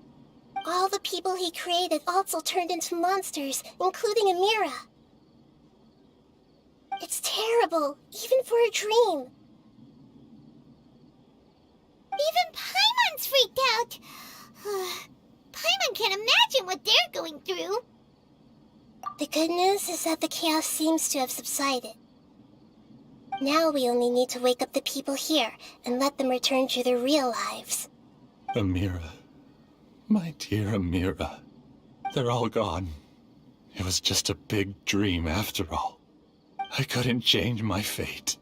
Speaker 1: All the people he created also turned into monsters, including Amira. It's terrible, even for a dream.
Speaker 5: Even Paimon's freaked out. Paimon can't imagine what they're going through.
Speaker 1: The good news is that the chaos seems to have subsided. Now we only need to wake up the people here and let them return to their real lives.
Speaker 9: Amira. My dear Amira. They're all gone. It was just a big dream after all. I couldn't change my fate,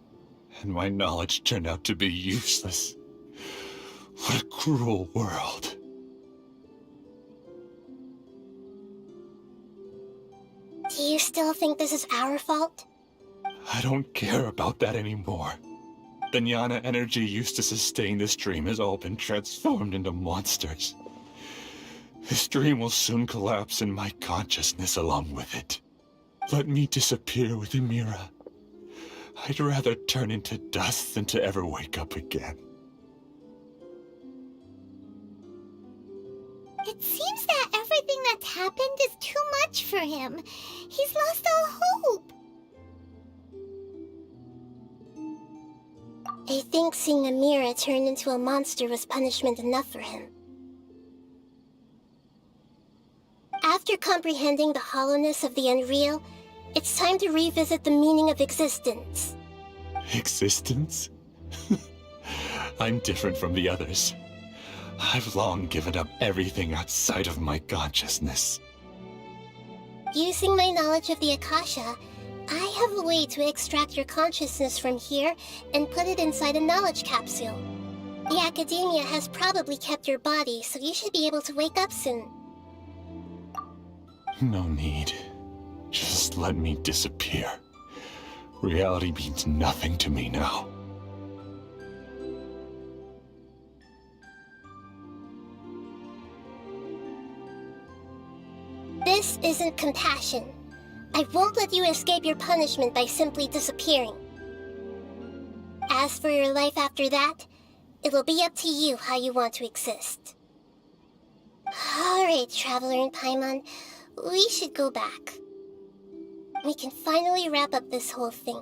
Speaker 9: and my knowledge turned out to be useless. What a cruel world.
Speaker 1: Do you still think this is our fault?
Speaker 9: I don't care about that anymore. The Jnana energy used to sustain this dream has all been transformed into monsters. This dream will soon collapse and my consciousness along with it. Let me disappear with Amira. I'd rather turn into dust than to ever wake up again.
Speaker 5: It seems that everything that's happened is too much for him. He's lost all hope.
Speaker 1: I think seeing Amira turn into a monster was punishment enough for him. After comprehending the hollowness of the unreal, it's time to revisit the meaning of existence.
Speaker 9: Existence? I'm different from the others. I've long given up everything outside of my consciousness.
Speaker 1: Using my knowledge of the Akasha, I have a way to extract your consciousness from here and put it inside a knowledge capsule. The Academia has probably kept your body, so you should be able to wake up soon.
Speaker 9: No need. Just let me disappear. Reality means nothing to me now.
Speaker 1: This isn't compassion. I won't let you escape your punishment by simply disappearing. As for your life after that, it'll be up to you how you want to exist. Alright, Traveler and Paimon, we should go back. We can finally wrap up this whole thing.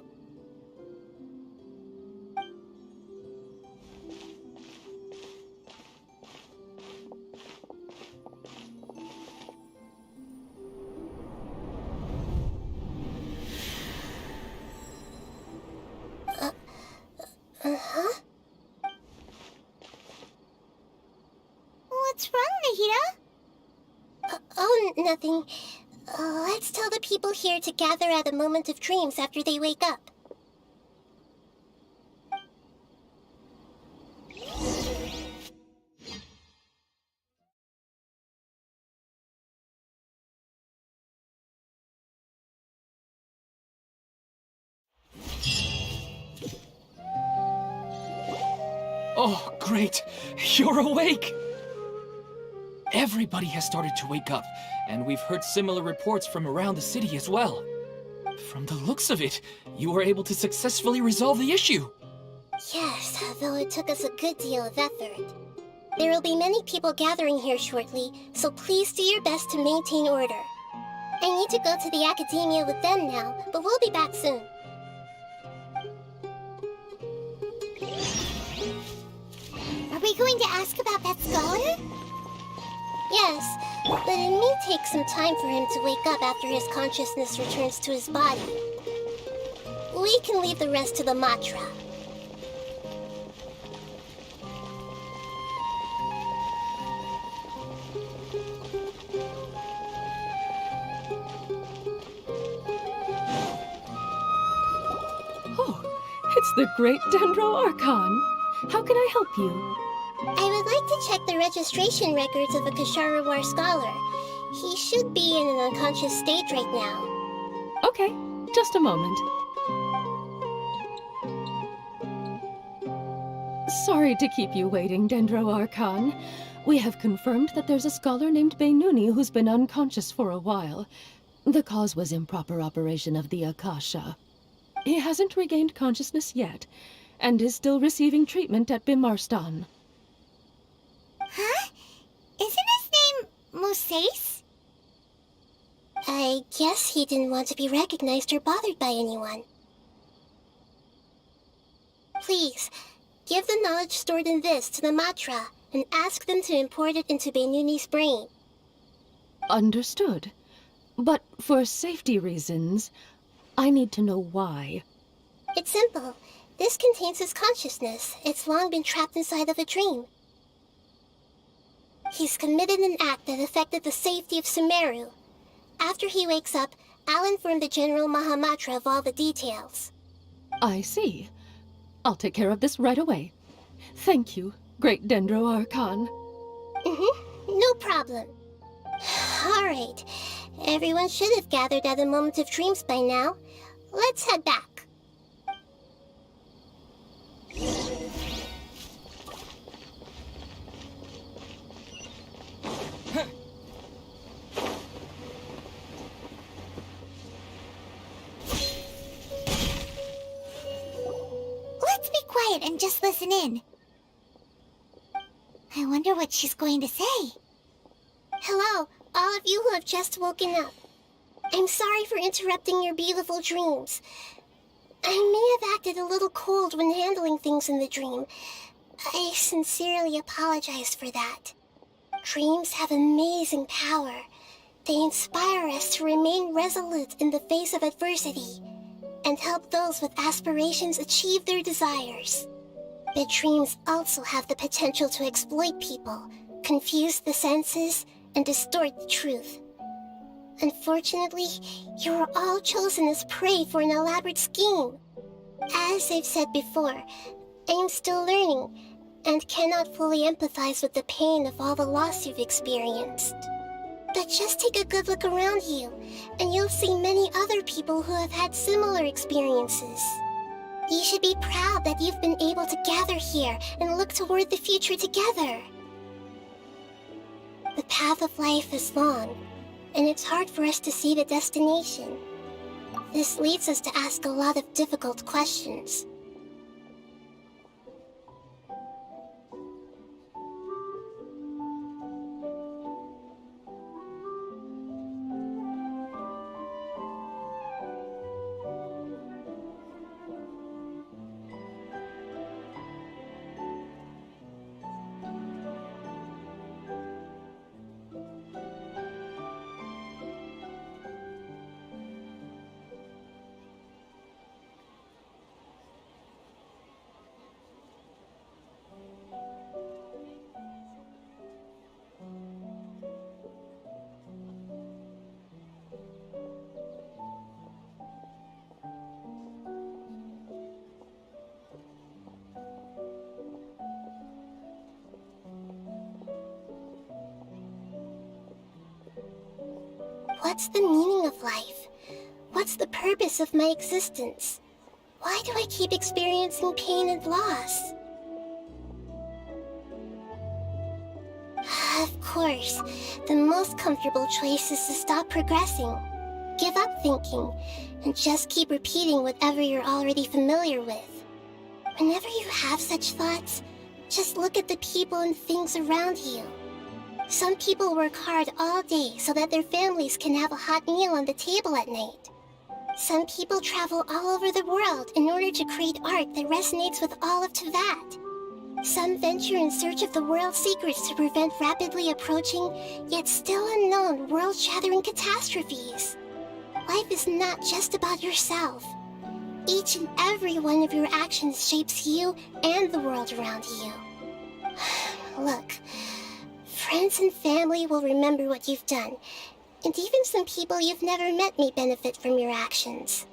Speaker 1: Uh-huh?
Speaker 5: What's wrong, Nahida?
Speaker 1: Oh, nothing. Let's tell the people here to gather at a moment of dreams after they wake up.
Speaker 2: Oh, great! You're awake! Everybody has started to wake up, and we've heard similar reports from around the city as well. From the looks of it, you were able to successfully resolve the issue.
Speaker 1: Yes, though it took us a good deal of effort. There will be many people gathering here shortly, so please do your best to maintain order. I need to go to the Academia with them now, but we'll be back soon.
Speaker 5: Are we going to ask about that scholar?
Speaker 1: Yes, but it may take some time for him to wake up after his consciousness returns to his body. We can leave the rest to the Matra.
Speaker 7: Oh, it's the great Dendro Archon. How can I help you?
Speaker 1: I would like to check the registration records of a Kasharawar scholar. He should be in an unconscious state right now.
Speaker 7: Okay, just a moment. Sorry to keep you waiting, Dendro Archon. We have confirmed that there's a scholar named Beinuni who's been unconscious for a while. The cause was improper operation of the Akasha. He hasn't regained consciousness yet, and is still receiving treatment at Bimarstan.
Speaker 5: Huh? Isn't his name Moses?
Speaker 1: I guess he didn't want to be recognized or bothered by anyone. Please, give the knowledge stored in this to the Matra and ask them to import it into Beinuni's brain.
Speaker 7: Understood. But for safety reasons, I need to know why.
Speaker 1: It's simple. This contains his consciousness. It's long been trapped inside of a dream. He's committed an act that affected the safety of Sumeru. After he wakes up, I'll inform the General Mahamatra of all the details.
Speaker 7: I see. I'll take care of this right away. Thank you, great Dendro Archon.
Speaker 1: No problem. Alright. Everyone should have gathered at a moment of dreams by now. Let's head back.
Speaker 5: Let's be quiet and just listen in. I wonder what she's going to say.
Speaker 1: Hello, all of you who have just woken up. I'm sorry for interrupting your beautiful dreams. I may have acted a little cold when handling things in the dream. I sincerely apologize for that. Dreams have amazing power. They inspire us to remain resolute in the face of adversity. and help those with aspirations achieve their desires. But dreams also have the potential to exploit people, confuse the senses, and distort the truth. Unfortunately, you were all chosen as prey for an elaborate scheme. As I've said before, I am still learning, and cannot fully empathize with the pain of all the loss you've experienced. But just take a good look around you, and you'll see many other people who have had similar experiences. You should be proud that you've been able to gather here and look toward the future together. The path of life is long, and it's hard for us to see the destination. This leads us to ask a lot of difficult questions. What's the meaning of life? What's the purpose of my existence? Why do I keep experiencing pain and loss? Of course, the most comfortable choice is to stop progressing, give up thinking, and just keep repeating whatever you're already familiar with. Whenever you have such thoughts, just look at the people and things around you. Some people work hard all day so that their families can have a hot meal on the table at night. Some people travel all over the world in order to create art that resonates with all of Teyvat. Some venture in search of the world's secrets to prevent rapidly approaching, yet still unknown, world-shattering catastrophes. Life is not just about yourself. Each and every one of your actions shapes you and the world around you. Look, friends and family will remember what you've done, and even some people you've never met may benefit from your actions.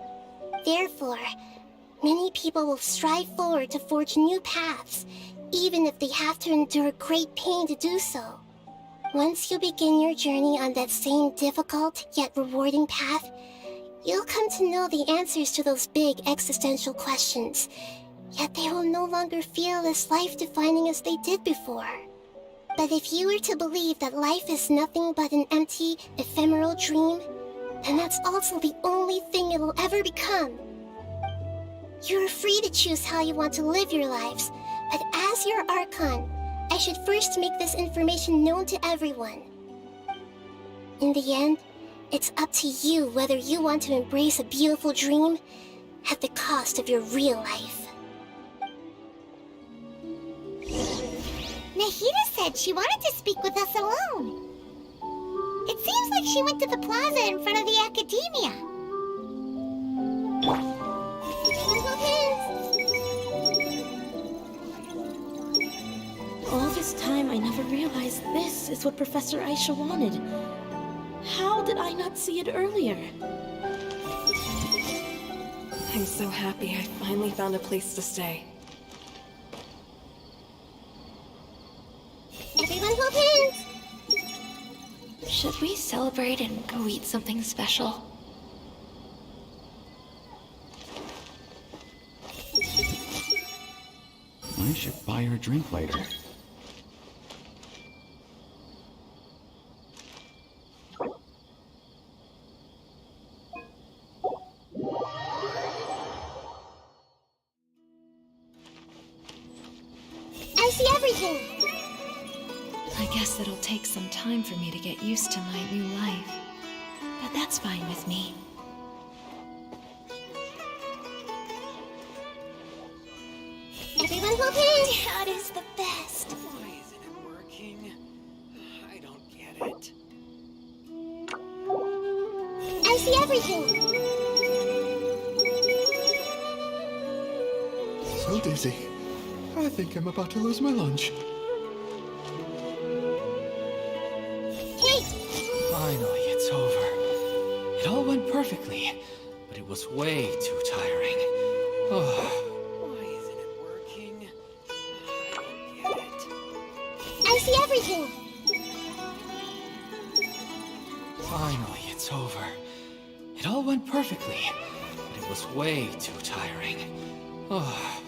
Speaker 1: Therefore, many people will strive forward to forge new paths, even if they have to endure great pain to do so. Once you begin your journey on that same difficult yet rewarding path, you'll come to know the answers to those big existential questions, yet they will no longer feel as life-defining as they did before. But if you were to believe that life is nothing but an empty, ephemeral dream, then that's also the only thing it will ever become. You're free to choose how you want to live your lives, but as your Archon, I should first make this information known to everyone. In the end, it's up to you whether you want to embrace a beautiful dream at the cost of your real life.
Speaker 5: Nahida said she wanted to speak with us alone. It seems like she went to the plaza in front of the academia.
Speaker 6: All this time, I never realized this is what Professor Aisha wanted. How did I not see it earlier?
Speaker 10: I'm so happy I finally found a place to stay.
Speaker 1: Everyone hold hands!
Speaker 6: Should we celebrate and go eat something special?
Speaker 4: I should buy her a drink later.
Speaker 1: I see everything!
Speaker 6: I guess it'll take some time for me to get used to my new life. But that's fine with me.
Speaker 1: Everyone hold hands! Dad is the best!
Speaker 2: Why isn't it working? I don't get it.
Speaker 1: I see everything!
Speaker 11: dizzy. I think I'm about to lose my lunch.
Speaker 1: Hey!
Speaker 2: Finally, it's over. It all went perfectly, but it was way too tiring. Oh.
Speaker 10: Why isn't it working? I don't get it.
Speaker 1: I see everything!
Speaker 2: Finally, it's over. It all went perfectly, but it was way too tiring. Oh.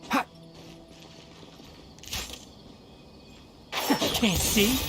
Speaker 2: Ha! Can't see?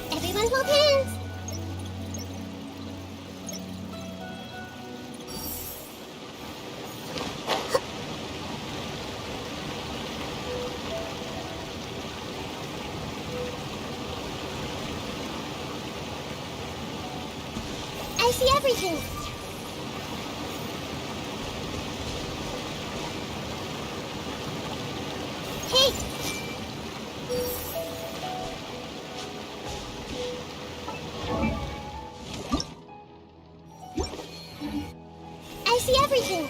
Speaker 1: Everyone hold hands! I see everything! Hey! I see everything!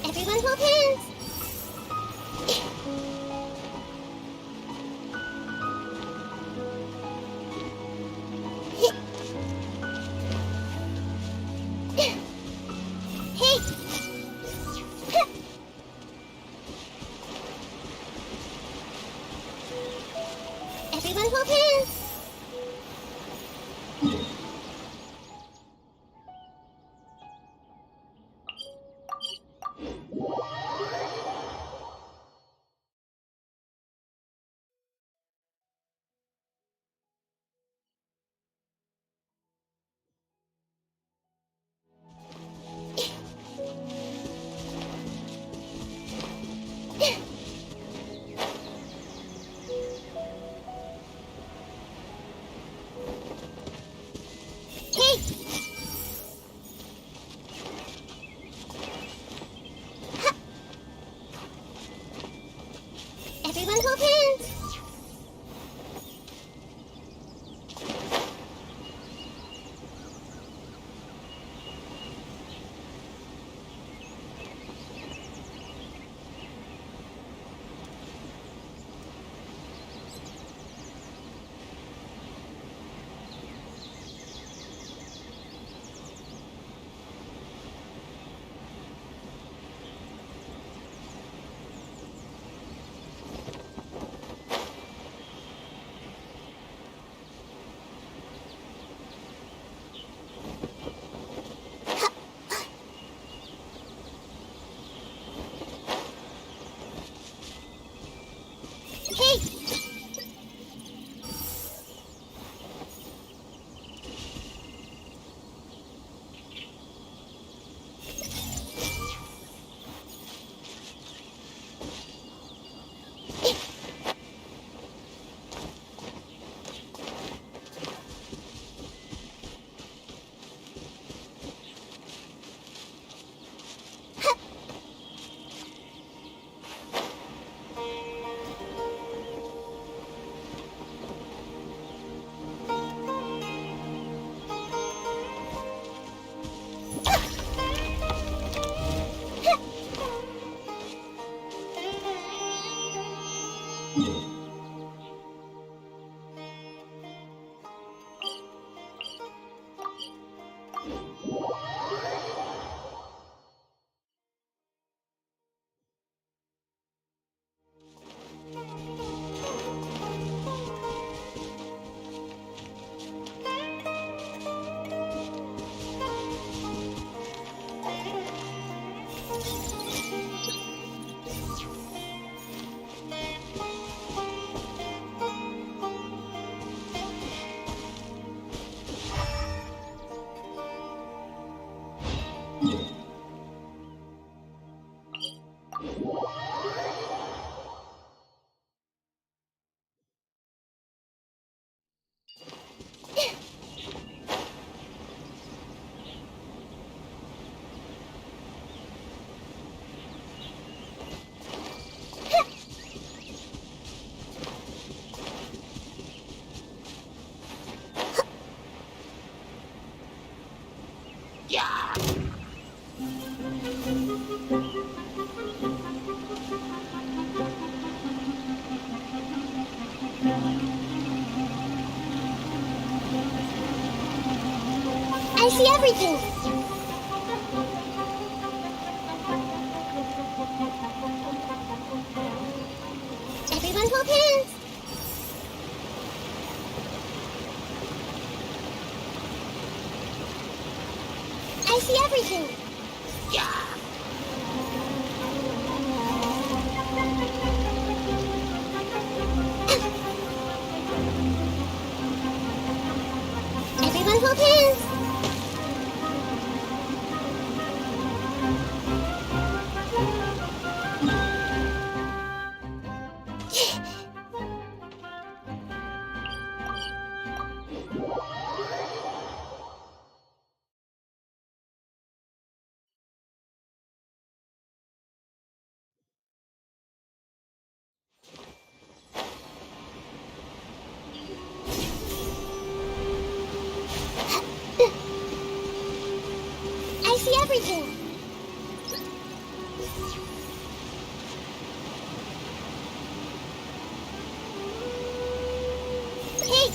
Speaker 1: Everyone hold hands! Hey! Everyone hold hands! Hey! Everyone hold hands! Hey! I see everything! Everyone hold hands! I see everything! everything! Hey!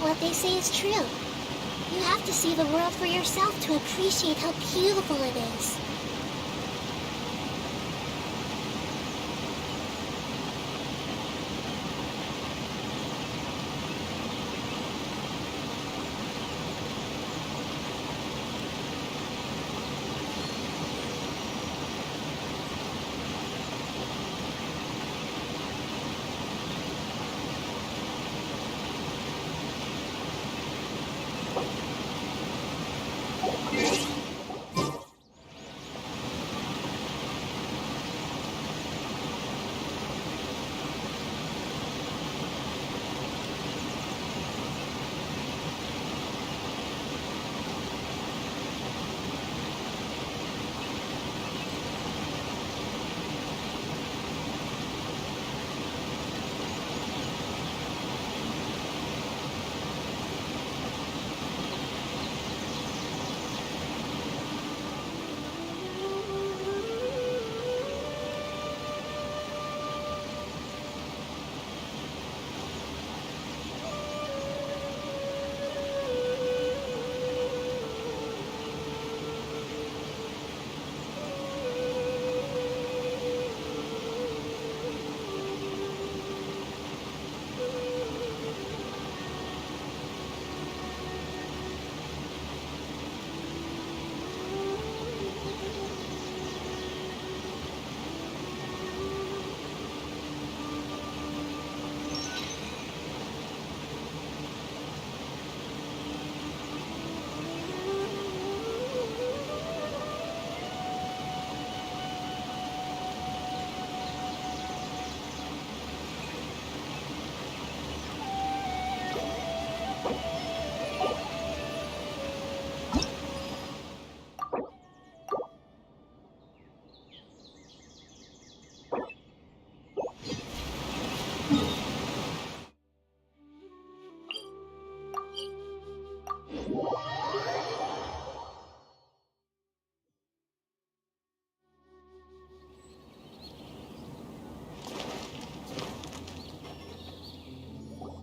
Speaker 1: What they say is true. You have to see the world for yourself to appreciate how beautiful it is.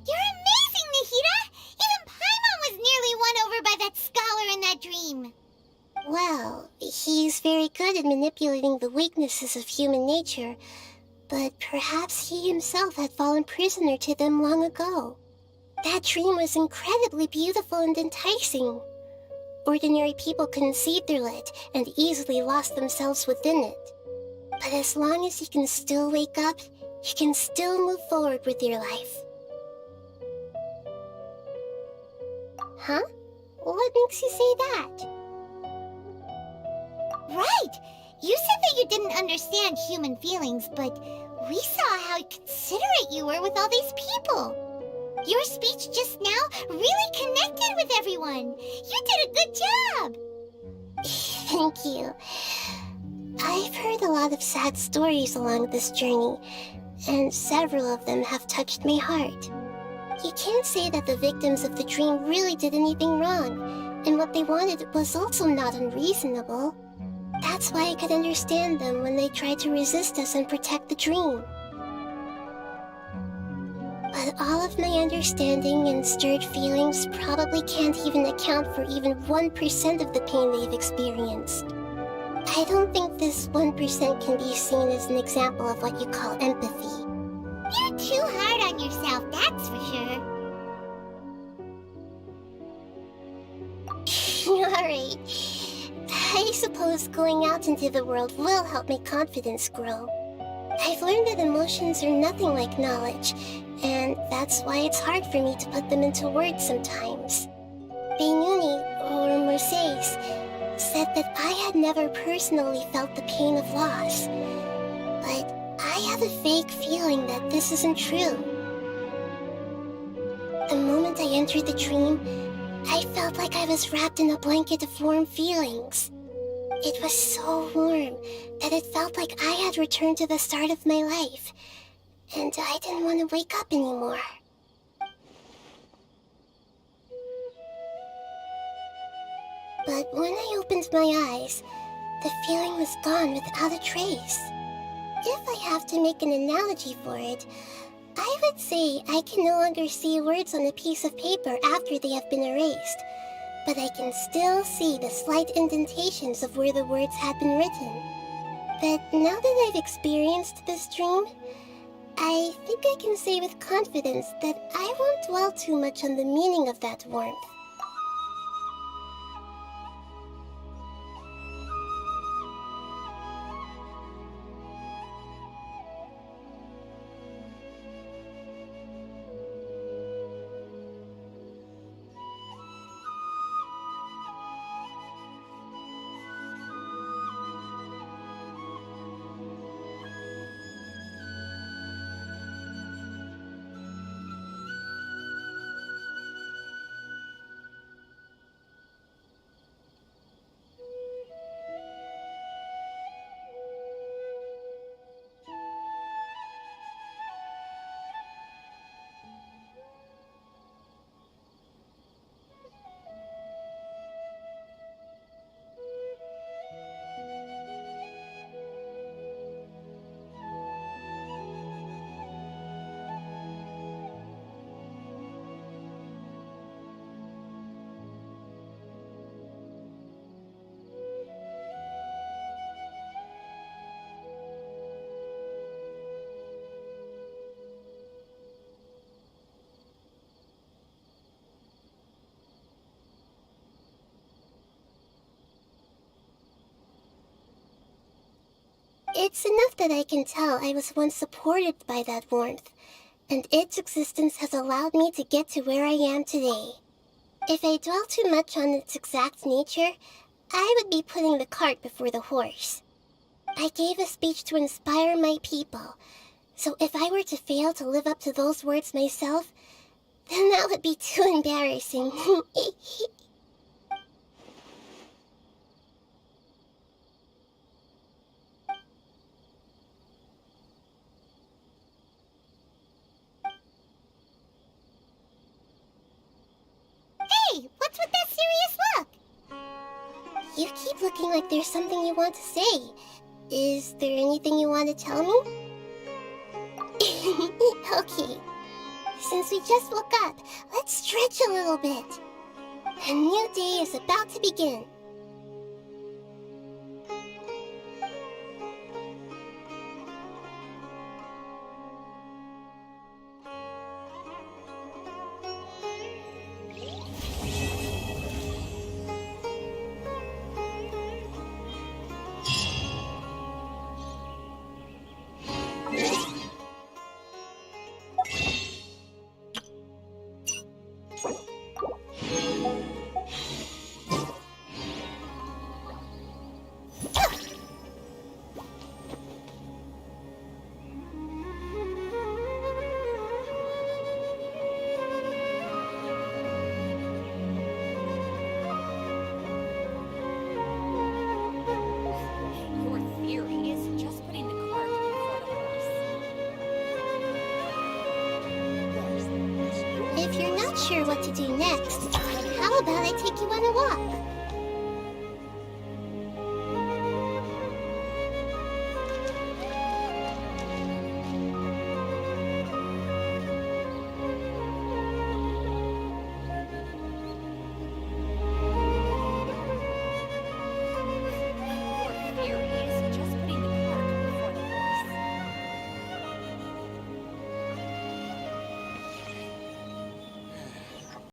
Speaker 5: You're amazing, Nahida! Even Paimon was nearly won over by that scholar in that dream.
Speaker 1: Well, he's very good at manipulating the weaknesses of human nature, but perhaps he himself had fallen prisoner to them long ago. That dream was incredibly beautiful and enticing. Ordinary people couldn't see through it and easily lost themselves within it. But as long as you can still wake up, you can still move forward with your life. Huh? What makes you say that?
Speaker 5: Right! You said that you didn't understand human feelings, but we saw how considerate you were with all these people. Your speech just now really connected with everyone. You did a good job.
Speaker 1: Thank you. I've heard a lot of sad stories along this journey, and several of them have touched my heart. You can't say that the victims of the dream really did anything wrong, and what they wanted was also not unreasonable. That's why I could understand them when they tried to resist us and protect the dream. But all of my understanding and stirred feelings probably can't even account for even 1% of the pain they've experienced. I don't think this 1% can be seen as an example of what you call empathy.
Speaker 5: You're too hard on yourself, that's for sure.
Speaker 1: Alright. I suppose going out into the world will help my confidence grow. I've learned that emotions are nothing like knowledge, and that's why it's hard for me to put them into words sometimes. Beinuni, or Mercedes, said that I had never personally felt the pain of loss, but I have a vague feeling that this isn't true. The moment I entered the dream, I felt like I was wrapped in a blanket of warm feelings. It was so warm that it felt like I had returned to the start of my life, and I didn't want to wake up anymore. But when I opened my eyes, the feeling was gone without a trace. If I have to make an analogy for it, I would say I can no longer see words on a piece of paper after they have been erased, but I can still see the slight indentations of where the words had been written. But now that I've experienced this dream, I think I can say with confidence that I won't dwell too much on the meaning of that warmth. It's enough that I can tell I was once supported by that warmth, and its existence has allowed me to get to where I am today. If I dwell too much on its exact nature, I would be putting the cart before the horse. I gave a speech to inspire my people, so if I were to fail to live up to those words myself, then that would be too embarrassing.
Speaker 5: Hey, what's with that serious look?
Speaker 1: You keep looking like there's something you want to say. Is there anything you want to tell me? Okay. Since we just woke up, let's stretch a little bit. A new day is about to begin.
Speaker 6: Your theory is just putting the cart before the horse.
Speaker 1: If you're not sure what to do next, how about I take you on a walk?